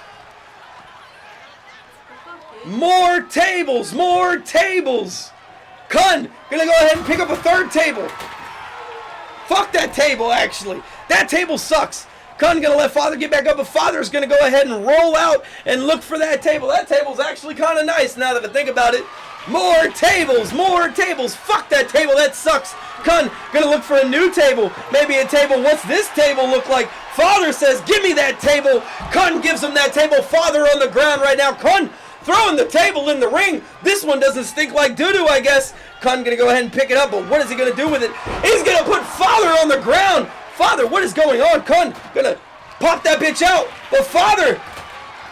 More tables, more tables. Kunn gonna go ahead and pick up a 3rd table. Fuck that table, actually. That table sucks. Kunn gonna let Father get back up, but Father's gonna go ahead and roll out and look for that table. That table's actually kind of nice now that I think about it. More tables, more tables. Fuck that table, that sucks. Kunn gonna look for a new table. Maybe a table. What's this table look like? Father says, give me that table. Kunn gives him that table. Father on the ground right now. Kunn throwing the table in the ring. This one doesn't stink like doo-doo, I guess. Kunn gonna go ahead and pick it up, but what is he gonna do with it? He's gonna put Father on the ground. Father, what is going on? Kunn gonna pop that bitch out. But Father,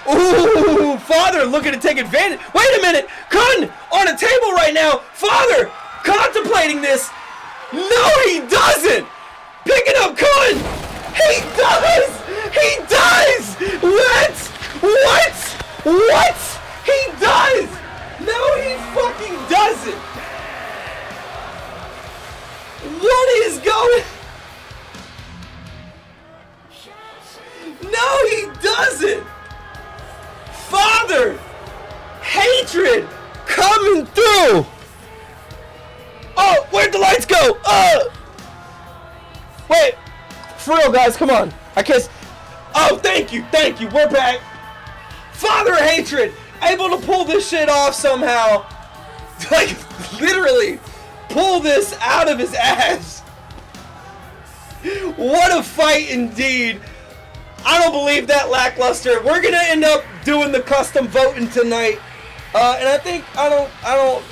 ooh, Father looking to take advantage. Wait a minute, Kunn on a table right now. Father contemplating this. No, he doesn't. Picking up Kunn. He does. He does. What? He does. No, he fucking doesn't. What is going? No, he doesn't. Father, hatred coming through. Oh, where'd the lights go? Wait, for real, guys, come on. I guess. Oh, thank you. We're back. Father hatred, able to pull this shit off somehow. Like, literally, pull this out of his ass. What a fight indeed. I don't believe that lackluster. We're gonna end up doing the custom voting tonight, and I think I don't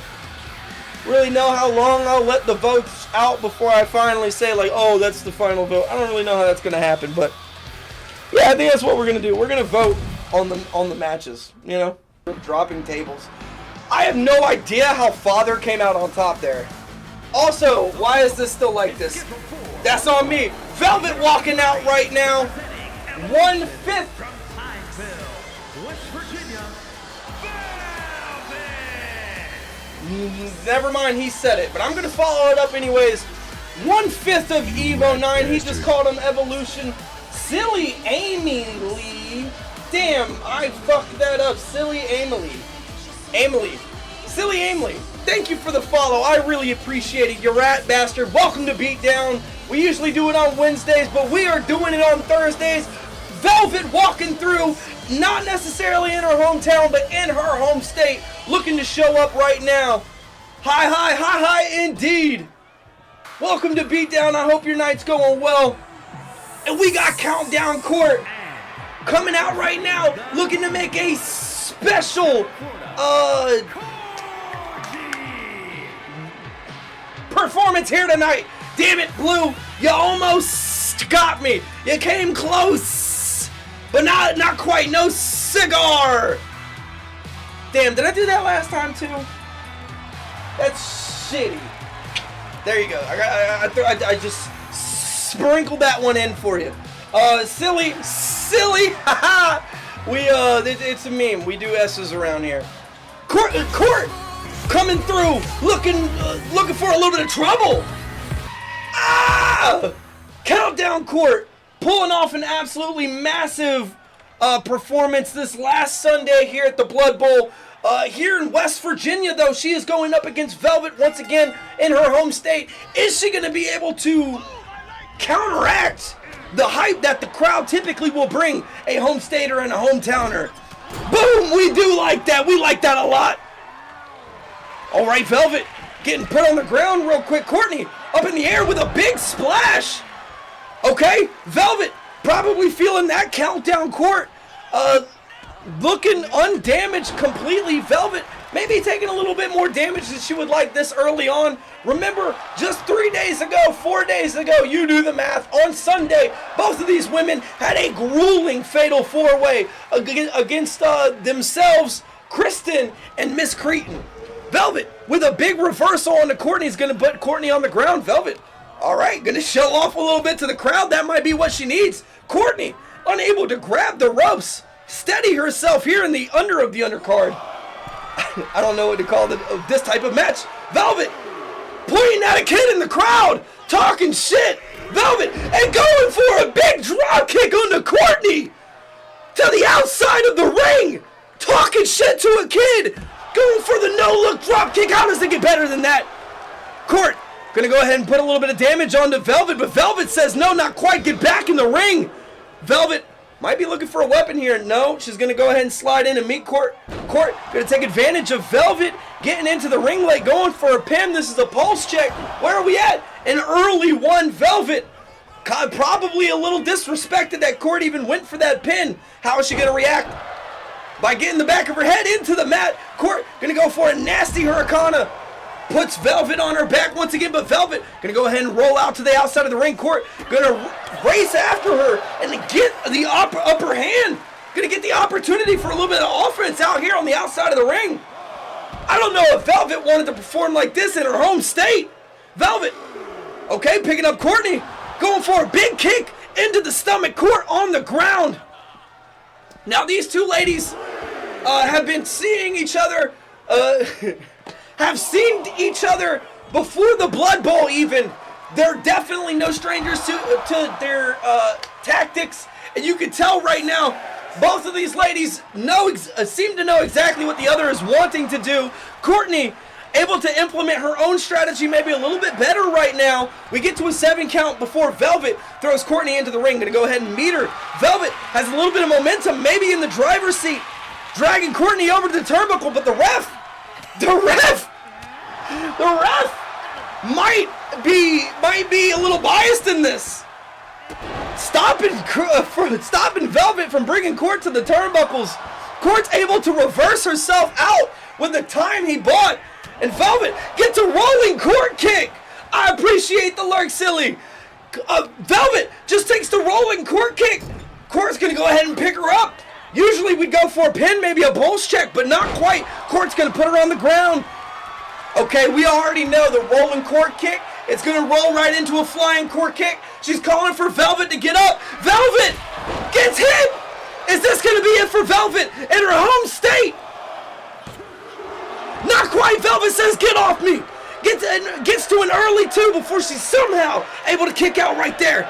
really know how long I'll let the votes out before I finally say like, oh, that's the final vote. I don't really know how that's gonna happen, but yeah, I think that's what we're gonna do. We're gonna vote on the matches. You know, dropping tables. I have no idea how Father came out on top there. Also, why is this still like this? That's on me. Velvet walking out right now. 1/5. Never mind, he said it, but I'm gonna follow it up anyways. 1/5 of Evo 9. He just called him Evolution. Silly Amy Lee. Damn, I fucked that up. Silly Emily. Silly Emily. Thank you for the follow. I really appreciate it. You rat bastard. Welcome to BeatDown. We usually do it on Wednesdays, but we are doing it on Thursdays. Velvet walking through, not necessarily in her hometown, but in her home state, looking to show up right now. Hi, indeed. Welcome to BeatDown. I hope your night's going well. And we got Countdown Court coming out right now, looking to make a special performance here tonight. Damn it, Blue, you almost got me. You came close, but not quite. No cigar. Damn, did I do that last time too? That's shitty. There you go. I just sprinkled that one in for you. Silly. Haha. It's a meme. We do S's around here. Court coming through, looking for a little bit of trouble. Ah! Countdown Court pulling off an absolutely massive performance this last Sunday here at the Blood Bowl. Here in West Virginia, though, she is going up against Velvet once again in her home state. Is she going to be able to counteract the hype that the crowd typically will bring a home stater and a hometowner? Boom! We do like that. We like that a lot. All right, Velvet getting put on the ground real quick. Kourtknee up in the air with a big splash. Okay, Velvet probably feeling that Countdown Court. Looking undamaged completely. Velvet maybe taking a little bit more damage than she would like this early on. Remember, just 4 days ago, you do the math, on Sunday, both of these women had a grueling fatal four-way against themselves, Cretin and Miss Cretin. Velvet with a big reversal on the Kourtknee is going to put Kourtknee on the ground. Velvet, all right, going to show off a little bit to the crowd. That might be what she needs. Kourtknee unable to grab the ropes, steady herself here in the under of the undercard. I don't know what to call this type of match. Velvet pointing at a kid in the crowd, talking shit. Velvet and going for a big drop kick on the Kourtknee to the outside of the ring, talking shit to a kid, going for the no-look drop kick. How does it get better than that? Court gonna go ahead and put a little bit of damage onto Velvet, but Velvet says no, not quite. Get back in the ring. Velvet might be looking for a weapon here. No, she's going to go ahead and slide in and meet Court. Court going to take advantage of Velvet getting into the ring late, going for a pin. This is a pulse check. Where are we at? An early one. Velvet probably a little disrespected that Court even went for that pin. How is she going to react? By getting the back of her head into the mat. Court going to go for a nasty Hurricane. Puts Velvet on her back once again, but Velvet going to go ahead and roll out to the outside of the ring. Court going to race after her and get the upper hand. Going to get the opportunity for a little bit of offense out here on the outside of the ring. I don't know if Velvet wanted to perform like this in her home state. Velvet, okay, picking up Kourtknee, going for a big kick into the stomach. Court on the ground. Now these two ladies have been seeing each other, have seen each other before the Blood Bowl even. They're definitely no strangers to their tactics, and you can tell right now both of these ladies seem to know exactly what the other is wanting to do. Kourtknee able to implement her own strategy maybe a little bit better right now. We get to a 7 count before Velvet throws Kourtknee into the ring. Gonna go ahead and meet her. Velvet has a little bit of momentum, maybe in the driver's seat, dragging Kourtknee over to the turnbuckle, but the ref might be a little biased in this. Stopping Velvet from bringing Kourt to the turnbuckles. Kourt's able to reverse herself out with the time he bought. And Velvet gets a rolling Kourt kick. I appreciate the lurk, silly. Velvet just takes the rolling Kourt kick. Kourt's going to go ahead and pick her up. Usually we'd go for a pin, maybe a bulls check, but not quite. Kourt's going to put her on the ground. Okay, we already know the rolling Kourt kick. It's going to roll right into a flying Kourt kick. She's calling for Velvet to get up. Velvet gets hit. Is this going to be it for Velvet in her home state? Not quite. Velvet says, get off me. Gets to an early 2 before she's somehow able to kick out right there.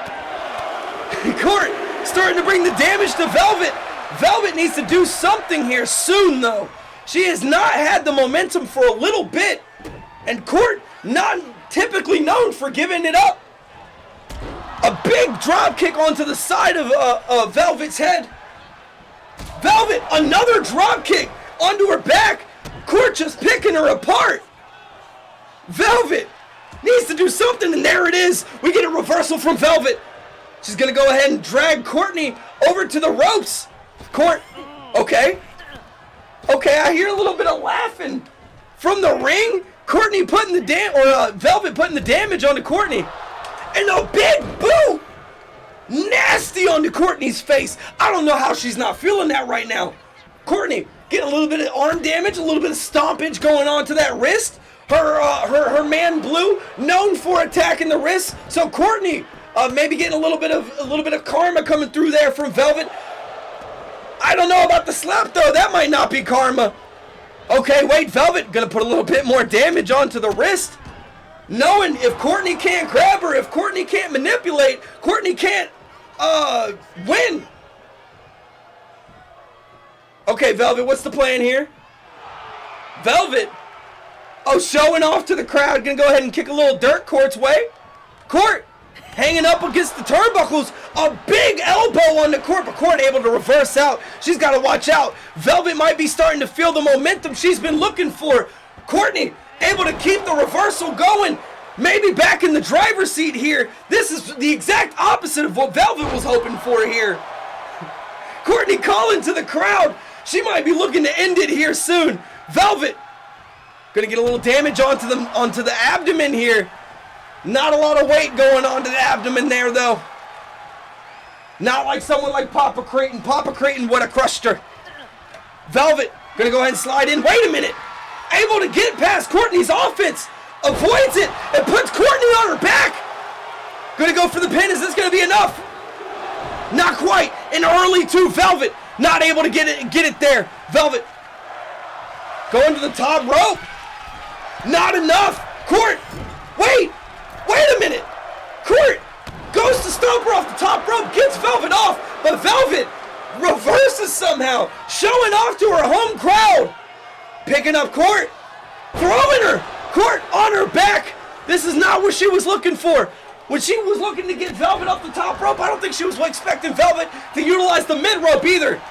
Kourt starting to bring the damage to Velvet. Velvet needs to do something here soon, though. She has not had the momentum for a little bit. And Kourt, not typically known for giving it up. A big drop kick onto the side of Velvet's head. Velvet, another drop kick onto her back. Kourt just picking her apart. Velvet needs to do something, and there it is. We get a reversal from Velvet. She's going to go ahead and drag Kourtknee over to the ropes. Kourt, okay. Okay, I hear a little bit of laughing from the ring. Kourtknee putting the Velvet putting the damage onto Kourtknee. And a big boot! Nasty onto Kourtknee's face. I don't know how she's not feeling that right now. Kourtknee getting a little bit of arm damage, a little bit of stompage going on to that wrist. Her man Blue, known for attacking the wrist. So Kourtknee maybe getting a little bit of karma coming through there from Velvet. I don't know about the slap though. That might not be karma. Okay, wait, Velvet gonna put a little bit more damage onto the wrist. Knowing if Kourtknee can't grab her, if Kourtknee can't manipulate, Kourtknee can't win. Okay, Velvet, what's the plan here? Velvet, showing off to the crowd, gonna go ahead and kick a little dirt Kourt's way. Kourt hanging up against the turnbuckles, a big elbow on the Kourt, but Kourt able to reverse out. She's got to watch out. Velvet might be starting to feel the momentum she's been looking for. Kourtknee able to keep the reversal going. Maybe back in the driver's seat here. This is the exact opposite of what Velvet was hoping for here. Kourtknee calling to the crowd. She might be looking to end it here soon. Velvet gonna get a little damage onto the abdomen here. Not a lot of weight going onto the abdomen there, though. Not like someone like Papa Cretin. Papa Cretin would have crushed her. Velvet gonna go ahead and slide in. Wait a minute. Able to get past Kourtknee's offense. Avoids it and puts Kourtknee on her back. Gonna go for the pin. Is this gonna be enough? Not quite. An early 2. Velvet not able to get it there. Velvet going to the top rope. Not enough. Kourt, wait a minute. Kourt goes to stomp her off the top rope, gets Velvet off, but Velvet reverses somehow, showing off to her home crowd. Picking up Kourt, throwing her. Kourt on her back. This is not what she was looking for. When she was looking to get Velvet off the top rope, I don't think she was expecting Velvet to utilize the mid rope either.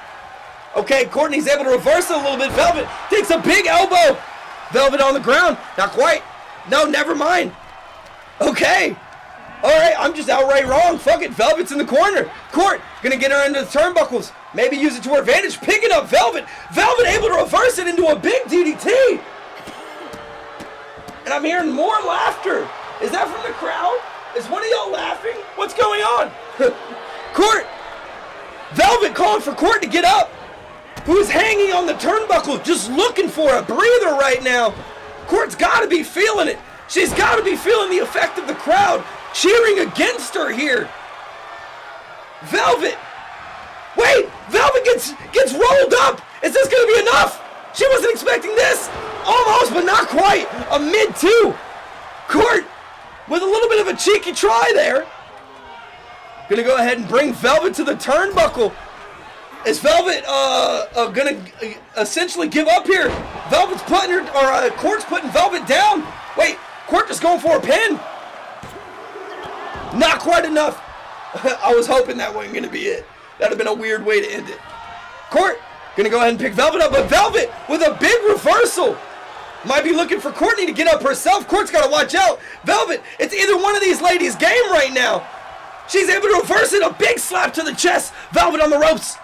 Okay, Kourtknee's able to reverse it a little bit. Velvet takes a big elbow. Velvet on the ground. Not quite. No, never mind. Okay. Alright, I'm just outright wrong. Fuck it. Velvet's in the corner. Kourt gonna get her into the turnbuckles. Maybe use it to her advantage. Picking up Velvet. Velvet able to reverse it into a big DDT. And I'm hearing more laughter. Is that from the crowd? Is one of y'all laughing? What's going on? Kourt. Velvet calling for Kourt to get up. Who is hanging on the turnbuckle, just looking for a breather right now. Kourt's got to be feeling it. She's got to be feeling the effect of the crowd cheering against her here. Velvet. Wait, Velvet gets rolled up. Is this going to be enough? She wasn't expecting this. Almost, but not quite. A mid 2. Kourt with a little bit of a cheeky try there. Gonna go ahead and bring Velvet to the turnbuckle. Is Velvet gonna essentially give up here? Velvet's putting her, or Kourt's putting Velvet down. Wait, Kourt just going for a pin. Not quite enough. I was hoping that wasn't gonna be it. That'd have been a weird way to end it. Kourt gonna go ahead and pick Velvet up, but Velvet with a big reversal. Might be looking for Kourtknee to get up herself. Court's got to watch out. Velvet, it's either one of these ladies' game right now. She's able to reverse it. A big slap to the chest. Velvet on the ropes.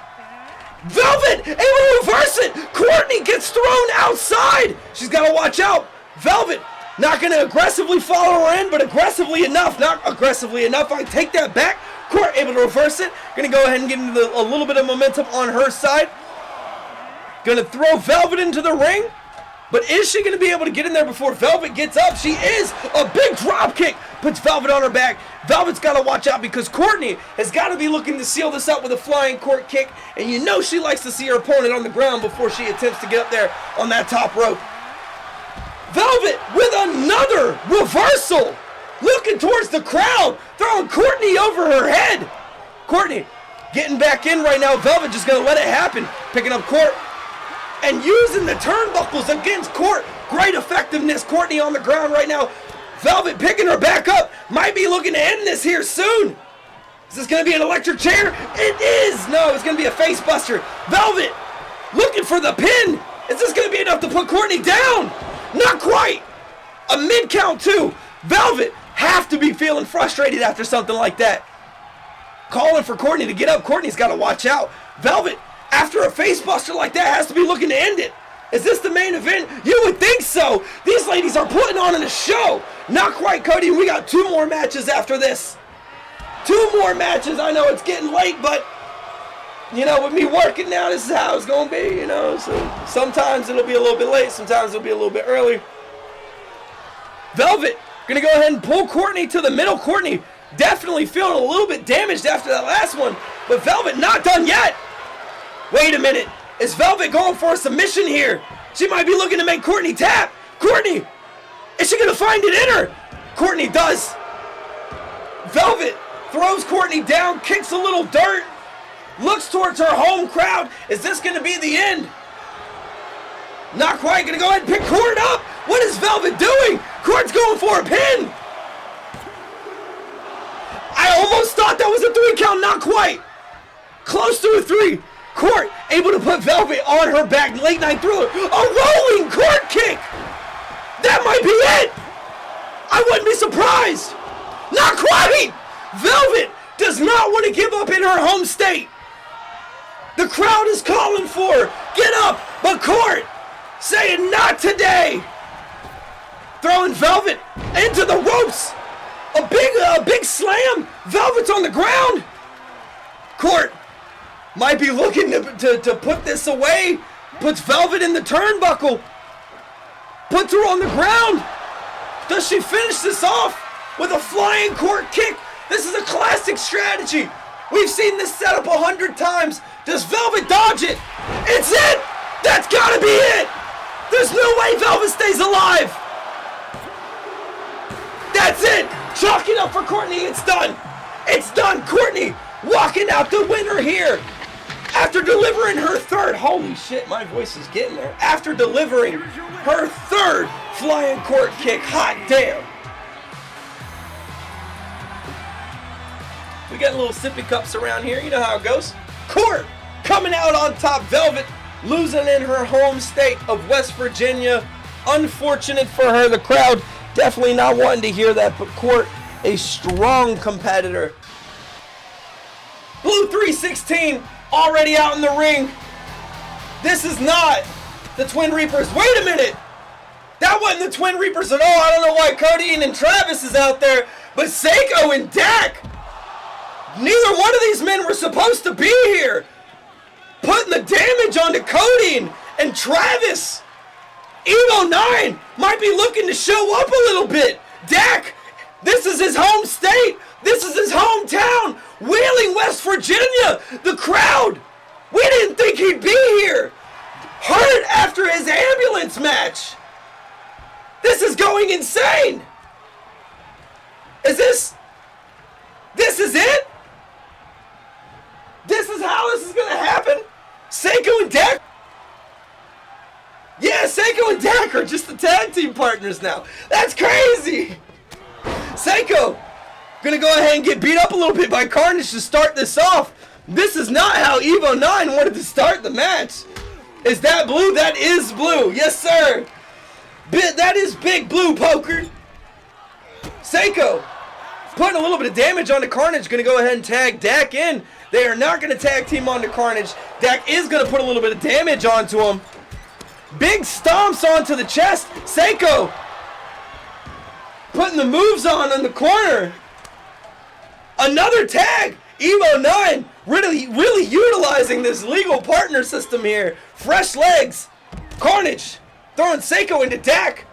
Velvet able to reverse it. Kourtknee gets thrown outside. She's got to watch out. Velvet not going to aggressively follow her in, but aggressively enough. Not aggressively enough. I take that back. Court able to reverse it. Going to go ahead and get into a little bit of momentum on her side. Going to throw Velvet into the ring. But is she going to be able to get in there before Velvet gets up? She is. A big drop kick puts Velvet on her back. Velvet's got to watch out because Kourtknee has got to be looking to seal this up with a flying court kick. And you know she likes to see her opponent on the ground before she attempts to get up there on that top rope. Velvet with another reversal. Looking towards the crowd. Throwing Kourtknee over her head. Kourtknee getting back in right now. Velvet just going to let it happen. Picking up Court. And using the turnbuckles against Court. Great effectiveness. Kourtknee on the ground right now. Velvet picking her back up. Might be looking to end this here soon. Is this going to be an electric chair? It is. No, it's going to be a face buster. Velvet looking for the pin. Is this going to be enough to put Kourtknee down? Not quite. A mid count too. Velvet have to be feeling frustrated after something like that. Calling for Kourtknee to get up. Kourtney's got to watch out. Velvet, after a face buster like that, has to be looking to end it. Is this the main event? You would think so. These ladies are putting on a show. Not quite, Cody. We got 2 more matches after this. 2 more matches. I know it's getting late, but you know, with me working now, this is how it's going to be, you know. So sometimes it'll be a little bit late. Sometimes it'll be a little bit early. Velvet going to go ahead and pull Kourtknee to the middle. Kourtknee definitely feeling a little bit damaged after that last one. But Velvet not done yet. Wait a minute. Is Velvet going for a submission here? She might be looking to make Kourtknee tap. Kourtknee, is she going to find it in her? Kourtknee does. Velvet throws Kourtknee down, kicks a little dirt, looks towards her home crowd. Is this going to be the end? Not quite. Going to go ahead and pick Court up. What is Velvet doing? Court's going for a pin. I almost thought that was a 3 count. Not quite. Close to a 3. Court able to put Velvet on her back. Late night thriller. A rolling Court kick. That might be it. I wouldn't be surprised. Not quite. Velvet does not want to give up in her home state. The crowd is calling for her. Get up. But Court saying not today. Throwing Velvet into the ropes. A big slam. Velvet's on the ground. Court might be looking to put this away. Puts Velvet in the turnbuckle. Puts her on the ground. Does she finish this off with a flying Court kick? This is a classic strategy. We've seen this set up 100 times. Does Velvet dodge it? It's it! That's gotta be it! There's no way Velvet stays alive! That's it! Chalk it up for Kourtknee. It's done! It's done! Kourtknee walking out the winner here. After delivering her 3rd, holy shit, my voice is getting there. After delivering her 3rd flying Court kick, hot damn. We got little sippy cups around here, you know how it goes. Court coming out on top. Velvet losing in her home state of West Virginia. Unfortunate for her. The crowd definitely not wanting to hear that, but Court, a strong competitor. Blue 316 already out in the ring. This is not the Twin Reapers. Wait a minute. That wasn't the Twin Reapers at all. I don't know why Cody and Travis is out there, but Seiko and Dak, neither one of these men were supposed to be here. Putting the damage onto Cody and Travis. Evo 9 might be looking to show up a little bit. Dak, this is his home state. This is his hometown. Wheeling, West Virginia. The crowd, we didn't think he'd be here. Hurt after his ambulance match. This is going insane. Is this it? This is how this is going to happen? Seiko and Dak? Yeah, Seiko and Dak are just the tag team partners now. That's crazy. Seiko going to go ahead and get beat up a little bit by Carnage to start this off. This is not how Evo 9 wanted to start the match. Is that blue? That is blue. Yes, sir. That is big blue poker. Seiko putting a little bit of damage onto Carnage. Going to go ahead and tag Dak in. They are not going to tag team onto Carnage. Dak is going to put a little bit of damage onto him. Big stomps onto the chest. Seiko putting the moves on in the corner. Another tag. Evo 9 really utilizing this legal partner system here. Fresh legs. Carnage throwing Seiko into Dak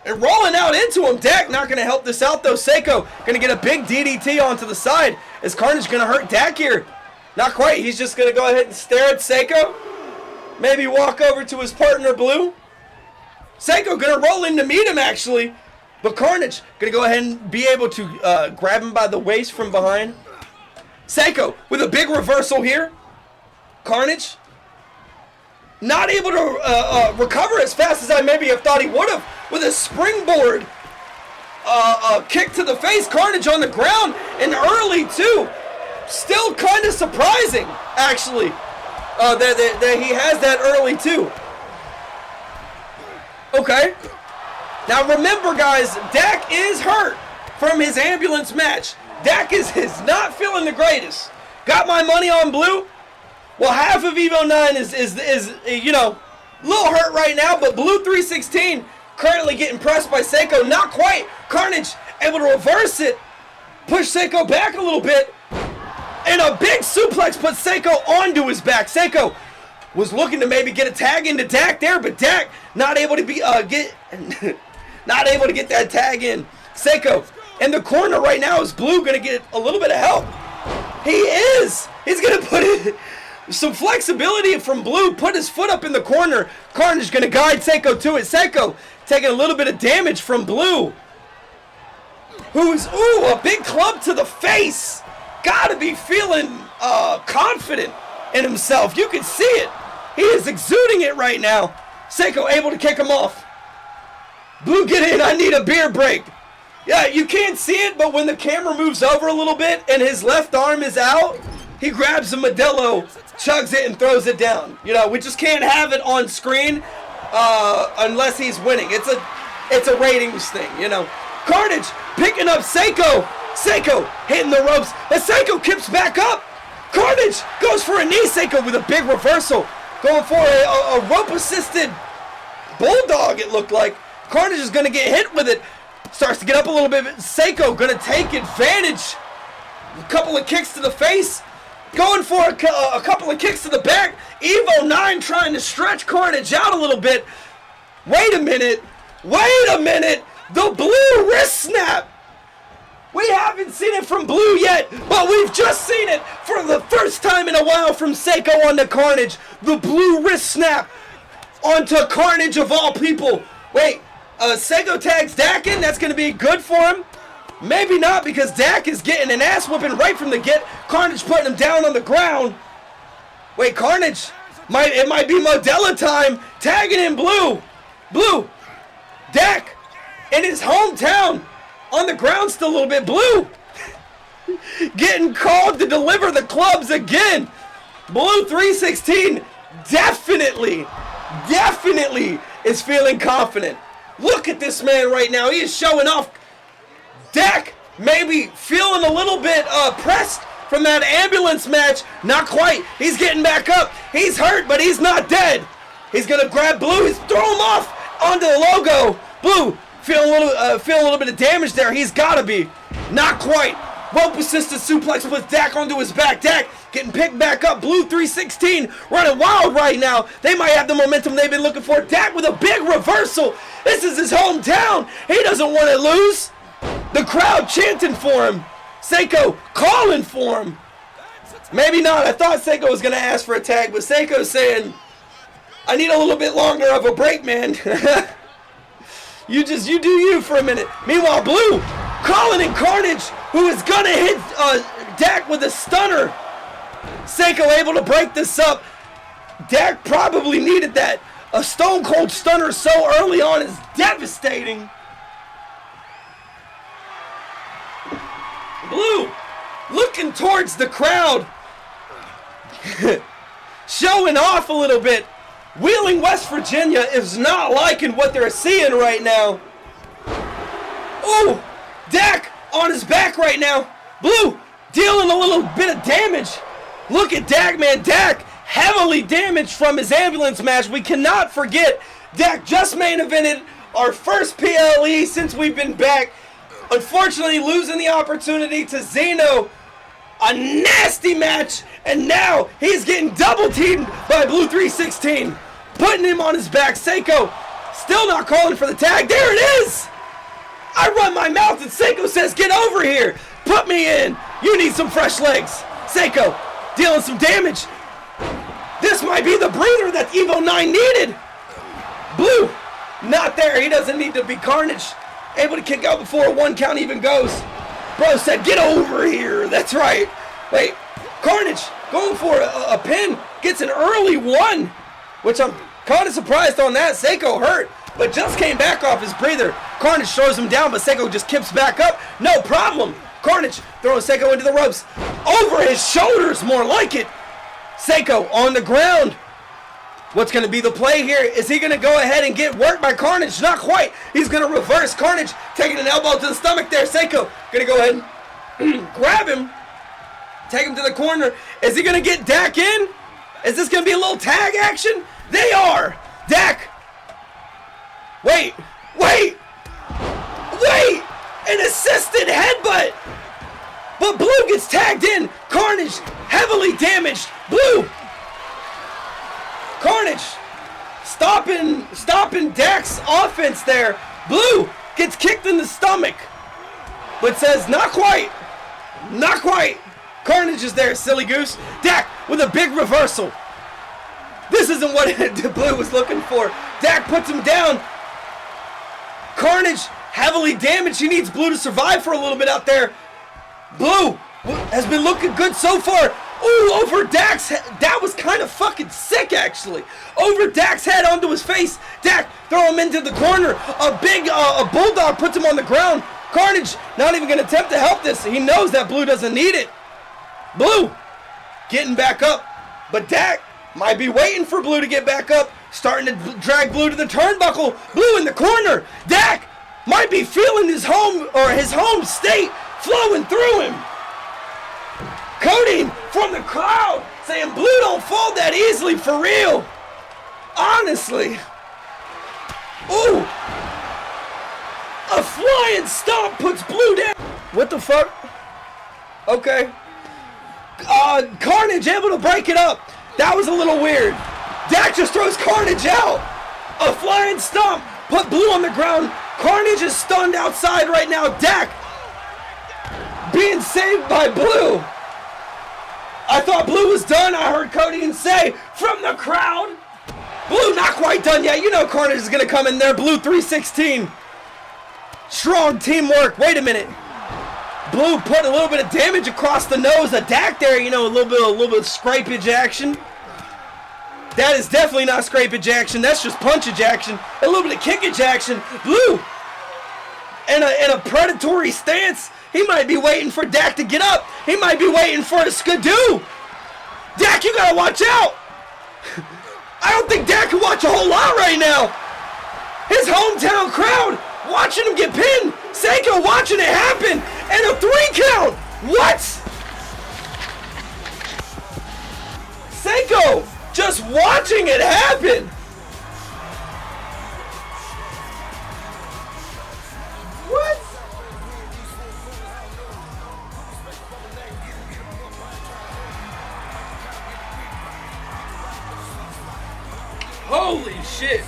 and rolling out into him. Dak not going to help this out though. Seiko going to get a big DDT onto the side. Is Carnage going to hurt Dak here? Not quite. He's just going to go ahead and stare at Seiko. Maybe walk over to his partner Blue. Seiko going to roll in to meet him actually. But Carnage going to go ahead and be able to grab him by the waist from behind. Seiko with a big reversal here. Carnage not able to recover as fast as I maybe have thought he would have with a springboard kick to the face. Carnage on the ground and early too. Still kind of surprising actually that he has that early too. Okay. Now remember guys, Dak is hurt from his ambulance match. Dak is not feeling the greatest. Got my money on Blue. Well, half of Evo 9 is you know, a little hurt right now, but Blue 316 currently getting pressed by Seiko. Not quite. Carnage able to reverse it. Push Seiko back a little bit. And a big suplex puts Seiko onto his back. Seiko was looking to maybe get a tag into Dak there, but Dak not able to be not able to get that tag in. Seiko in the corner right now. Is Blue gonna get a little bit of help? He is. He's gonna put it some flexibility from Blue. Put his foot up in the corner. Carnage gonna guide Seiko to it. Seiko taking a little bit of damage from Blue, who is a big club to the face. Gotta be feeling confident in himself. You can see it. He is exuding it right now. Seiko able to kick him off. Blue, get in. I need a beer break. Yeah, you can't see it, but when the camera moves over a little bit and his left arm is out, he grabs a Modelo, chugs it, and throws it down. You know, we just can't have it on screen unless he's winning. It's a ratings thing, you know. Carnage picking up Seiko. Seiko hitting the ropes. As Seiko kips back up, Carnage goes for a knee. Seiko with a big reversal. Going for a rope-assisted bulldog, it looked like. Carnage is going to get hit with it. Starts to get up a little bit. Seiko going to take advantage. A couple of kicks to the face. Going for a couple of kicks to the back. Evo 9 trying to stretch Carnage out a little bit. Wait a minute. Wait a minute. The Blue wrist snap. We haven't seen it from Blue yet, but we've just seen it for the first time in a while from Seiko onto Carnage. The Blue wrist snap onto Carnage of all people. Wait, Seiko tags Dak in. That's going to be good for him. Maybe not, because Dak is getting an ass whooping right from the get. Carnage putting him down on the ground. Wait, Carnage. It might be Modella time. Tagging in Blue. Blue. Dak in his hometown. On the ground still a little bit. Blue getting called to deliver the clubs again. Blue 316 definitely is feeling confident. Look at this man right now. He is showing off. Dak maybe feeling a little bit pressed from that ambulance match. Not quite. He's getting back up. He's hurt, but he's not dead. He's going to grab Blue. He's throw him off onto the logo. Blue feeling a little bit of damage there. He's got to be. Not quite. Rope assisted suplex puts Dak onto his back. Dak getting picked back up. Blue 316 running wild right now. They might have the momentum they've been looking for. Dak with a big reversal. This is his hometown. He doesn't want to lose. The crowd chanting for him. Seiko calling for him. Maybe not. I thought Seiko was going to ask for a tag, but Seiko's saying, I need a little bit longer of a break, man. You do you for a minute. Meanwhile, Blue calling in Carnage, who is going to hit Dak with a stunner. Seiko able to break this up. Dak probably needed that. A stone cold stunner so early on is devastating. Blue looking towards the crowd. Showing off a little bit. Wheeling, West Virginia is not liking what they're seeing right now. Oh, Dak on his back right now. Blue dealing a little bit of damage. Look at Dak, man. Dak heavily damaged from his ambulance match. We cannot forget Dak just main evented our first PLE since we've been back. Unfortunately, losing the opportunity to Zeno. A nasty match. And now he's getting double teamed by Blue 316. Putting him on his back. Seiko still not calling for the tag. There it is. I run my mouth and Seiko says, get over here. Put me in. You need some fresh legs. Seiko dealing some damage. This might be the breather that Evo 9 needed. Blue, not there. He doesn't need to be Carnage. Able to kick out before a 1 count even goes. Bro said, get over here. That's right. Wait, Carnage going for a pin. Gets an early 1, which I'm kind of surprised on that. Seiko hurt, but just came back off his breather. Carnage throws him down, but Seiko just kips back up. No problem. Carnage throwing Seiko into the ropes. Over his shoulders, more like it. Seiko on the ground. What's going to be the play here? Is he going to go ahead and get worked by Carnage? Not quite. He's going to reverse. Carnage taking an elbow to the stomach there. Seiko going to go ahead and grab him. Take him to the corner. Is he going to get Dak in? Is this going to be a little tag action? They are. Dak. Wait. An assisted headbutt. But Blue gets tagged in. Carnage heavily damaged. Blue. Carnage stopping Dak's offense there. Blue gets kicked in the stomach, but says not quite. Carnage is there, silly goose. Dak with a big reversal. This isn't what Blue was looking for. Dak puts him down. Carnage heavily damaged. He needs Blue to survive for a little bit out there. Blue has been looking good so far. Ooh, over Dak's head. That was kind of fucking sick, actually. Over Dak's head onto his face. Dak throw him into the corner. A bulldog puts him on the ground. Carnage not even going to attempt to help this. He knows that Blue doesn't need it. Blue getting back up. But Dak might be waiting for Blue to get back up. Starting to drag Blue to the turnbuckle. Blue in the corner. Dak might be feeling his home state flowing through him. Coding from the crowd saying Blue don't fall that easily for real. Honestly. Ooh. A flying stomp puts Blue down. What the fuck? Okay. Carnage able to break it up. That was a little weird. Dak just throws Carnage out. A flying stomp put Blue on the ground. Carnage is stunned outside right now. Dak being saved by Blue. I thought Blue was done. I heard Cody say from the crowd. Blue not quite done yet. You know Carnage is going to come in there. Blue 316. Strong teamwork. Wait a minute. Blue put a little bit of damage across the nose of Dak there. You know, a little bit of scrapage action. That is definitely not scrapage action. That's just punchage action. A little bit of kickage action. Blue in a predatory stance. He might be waiting for Dak to get up. He might be waiting for a skidoo. Dak, you gotta watch out. I don't think Dak can watch a whole lot right now. His hometown crowd watching him get pinned. Seiko watching it happen. And a 3 count. What? Seiko just watching it happen. What? Holy shit.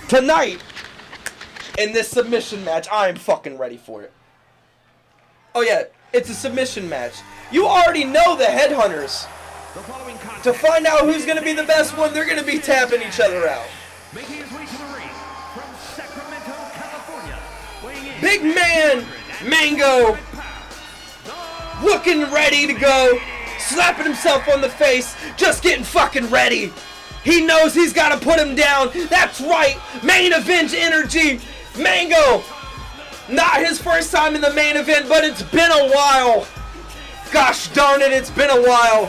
Tonight, in this submission match, I am fucking ready for it. Oh yeah, it's a submission match. You already know the HeadHunters. To find out who's going to be the best one, they're going to be tapping each other out. Making his way to the ring from Sacramento, California, weighing in Big man, Mango, looking ready to go, slapping himself on the face, just getting fucking ready. He knows he's got to put him down. That's right, main event energy. Mango Not his first time in the main event, but it's been a while. Gosh darn it, it's been a while.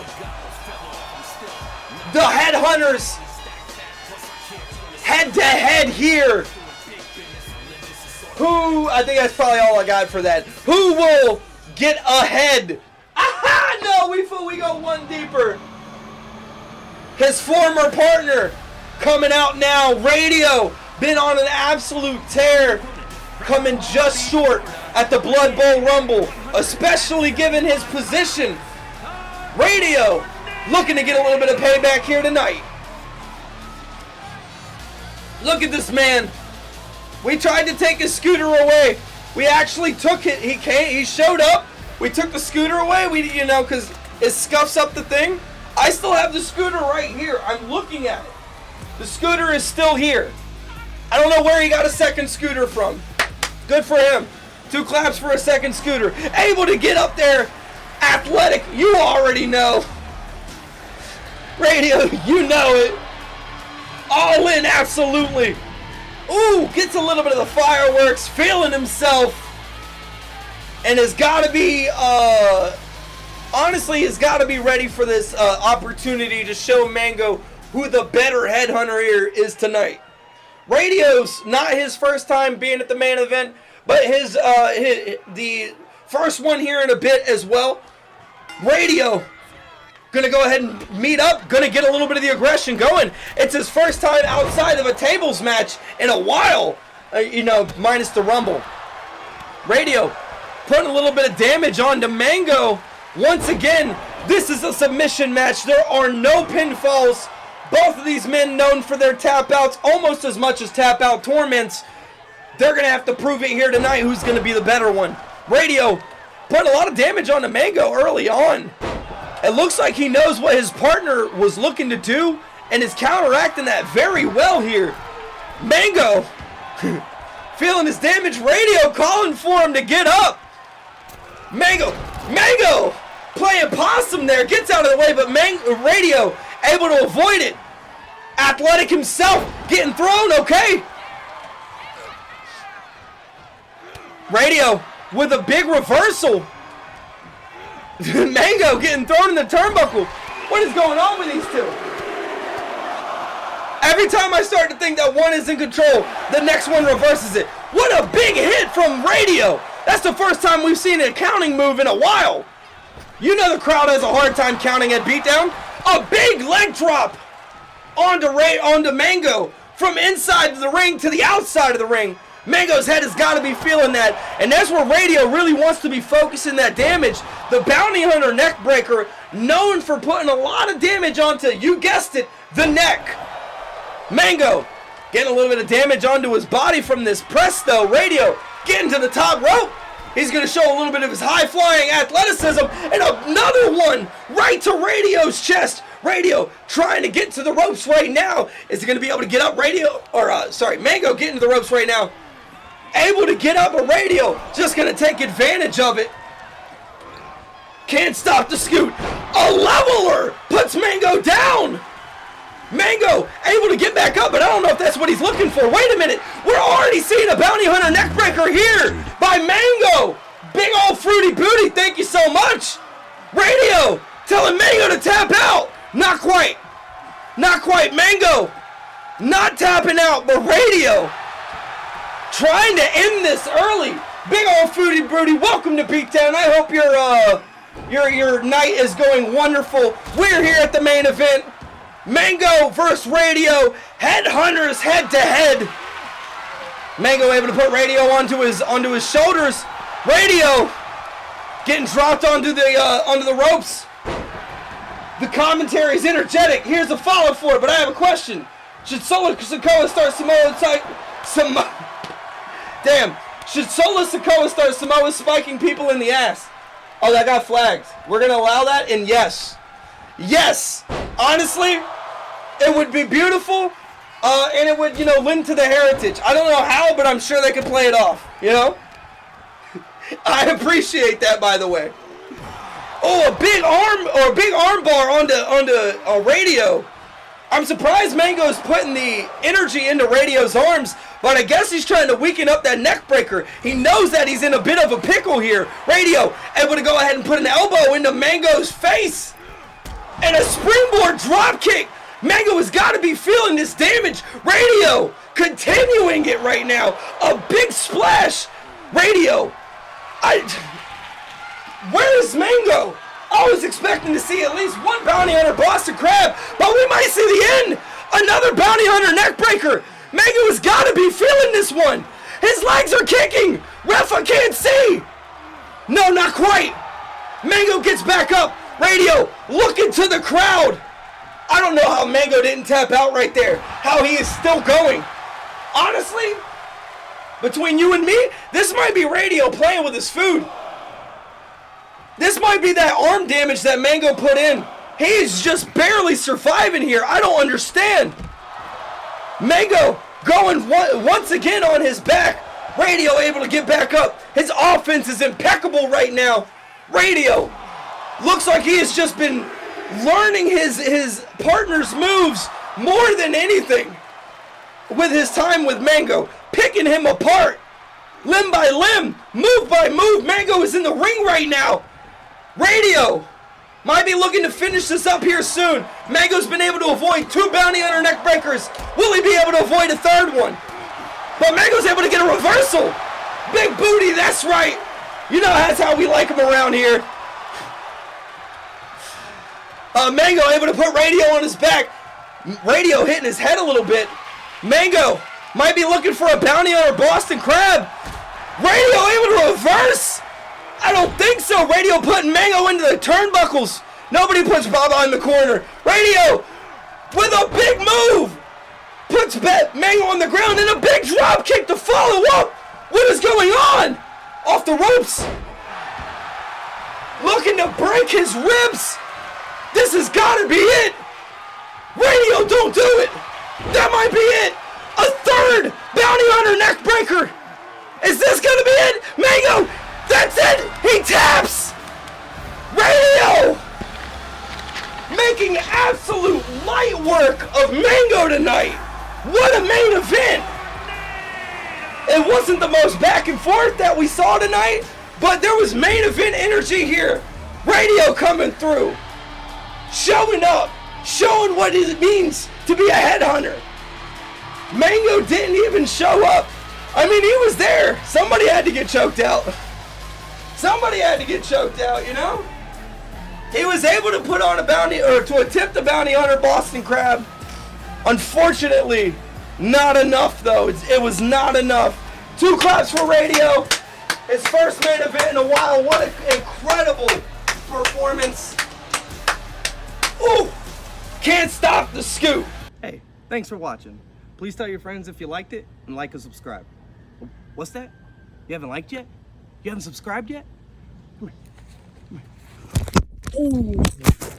The HeadHunters head-to-head here. I think that's probably all I got for that. Who will get ahead? Aha! No, we go one deeper. His former partner coming out now. Radio, been on an absolute tear. Coming just short at the Blood Bowl Rumble, especially given his position. Radio, looking to get a little bit of payback here tonight. Look at this man. We tried to take his scooter away. We actually took it. He showed up. We took the scooter away. Because it scuffs up the thing. I still have the scooter right here. I'm looking at it. The scooter is still here. I don't know where he got a second scooter from. Good for him. 2 claps for a second scooter. Able to get up there. Athletic. You already know. Radio, you know it. All in, absolutely. Ooh, gets a little bit of the fireworks, feeling himself, and has got to be, honestly, has got to be ready for this opportunity to show Mango who the better headhunter here is tonight. Radio's not his first time being at the main event, but the first one here in a bit as well. Radio gonna go ahead and meet up, gonna get a little bit of the aggression going. It's his first time outside of a tables match in a while, minus the Rumble. Radio putting a little bit of damage onto Mango. Once again, this is a submission match. There are no pinfalls. Both of these men known for their tap outs almost as much as tap out torments. They're gonna have to prove it here tonight who's gonna be the better one. Radio putting a lot of damage onto Mango early on. It looks like he knows what his partner was looking to do and is counteracting that very well here. Mango feeling his damage. Radio calling for him to get up. Mango playing possum there. Gets out of the way, but Radio able to avoid it. Athletic himself getting thrown. Okay. Radio with a big reversal. Mango getting thrown in the turnbuckle. What is going on with these two? Every time I start to think that one is in control, the next one reverses it. What a big hit from Radio. That's the first time we've seen a counting move in a while. You know the crowd has a hard time counting at BeatDown. A big leg drop onto Mango from inside the ring to the outside of the ring. Mango's head has got to be feeling that, and that's where Radio really wants to be focusing that damage. The Bounty Hunter neck breaker, known for putting a lot of damage onto, you guessed it, the neck. Mango getting a little bit of damage onto his body from this press though. Radio getting to the top rope. He's going to show a little bit of his high-flying athleticism, and another one right to Radio's chest. Radio trying to get to the ropes right now. Is he going to be able to get up? Mango getting to the ropes right now. Able to get up, a Radio just going to take advantage of it. Can't stop the scoot. A leveler puts Mango down. Mango able to get back up, but I don't know if that's what he's looking for. Wait a minute. We're already seeing a Bounty Hunter neckbreaker here by Mango. Big old fruity booty. Thank you so much. Radio telling Mango to tap out. Not quite. Not quite. Mango not tapping out, but Radio trying to end this early. Big old fruity booty. Welcome to BeatDown. I hope your night is going wonderful. We're here at the main event. Mango versus Radio, HeadHunters head to head. Mango able to put Radio onto his shoulders. Radio getting dropped onto the ropes. The commentary is energetic. Here's a follow for it, but I have a question. Should Solo Sikoa start Should Solo Sikoa start Samoa spiking people in the ass? Oh, that got flagged. We're gonna allow that, and yes. Yes! Honestly, it would be beautiful, and it would, lend to the heritage. I don't know how, but I'm sure they could play it off, I appreciate that, by the way. Oh, a big arm bar onto a Radio. I'm surprised Mango's putting the energy into Radio's arms, but I guess he's trying to weaken up that neck breaker. He knows that he's in a bit of a pickle here. Radio able to go ahead and put an elbow into Mango's face. And a springboard drop kick. Mango has got to be feeling this damage. Radio continuing it right now. A big splash. Radio. Where is Mango? I was expecting to see at least one bounty hunter Boston Crab, but we might see the end. Another bounty hunter neck breaker. Mango has got to be feeling this one. His legs are kicking. Ref, I can't see. No, not quite. Mango gets back up. Radio looking to the crowd. I don't know how Mango didn't tap out right there. How he is still going. Honestly, between you and me, this might be Radio playing with his food. This might be that arm damage that Mango put in. He's just barely surviving here. I don't understand. Mango going once again on his back. Radio able to get back up. His offense is impeccable right now. Radio looks like he has just been learning his partner's moves more than anything with his time with Mango. Picking him apart. Limb by limb. Move by move. Mango is in the ring right now. Radio might be looking to finish this up here soon. Mango's been able to avoid 2 bounty hunter neck breakers. Will he be able to avoid a 3rd one? But Mango's able to get a reversal. Big booty, that's right. You know that's how we like him around here. Mango able to put Radio on his back. Radio hitting his head a little bit. Mango might be looking for a bounty hunter Boston Crab. Radio able to reverse. I don't think so. Radio putting Mango into the turnbuckles. Nobody puts Baba in the corner. Radio with a big move. Puts Mango on the ground and a big drop kick to follow up. What is going on? Off the ropes. Looking to break his ribs. This has got to be it. Radio, don't do it. That might be it. A 3rd bounty hunter neck breaker. Is this going to be it? Mango. That's it! He taps! Radio! Making absolute light work of Mango tonight! What a main event! It wasn't the most back and forth that we saw tonight, but there was main event energy here. Radio coming through. Showing up. Showing what it means to be a headhunter. Mango didn't even show up. I mean, he was there. Somebody had to get choked out. Somebody had to get choked out, you know? He was able to put on a bounty, or to attempt a bounty hunter Boston Crab. Unfortunately, not enough though. It was not enough. 2 claps for Radio. His first main event in a while. What an incredible performance. Ooh, can't stop the scoop. Hey, thanks for watching. Please tell your friends if you liked it and like and subscribe. What's that? You haven't liked yet? You haven't subscribed yet? Come here. Come here. Ooh.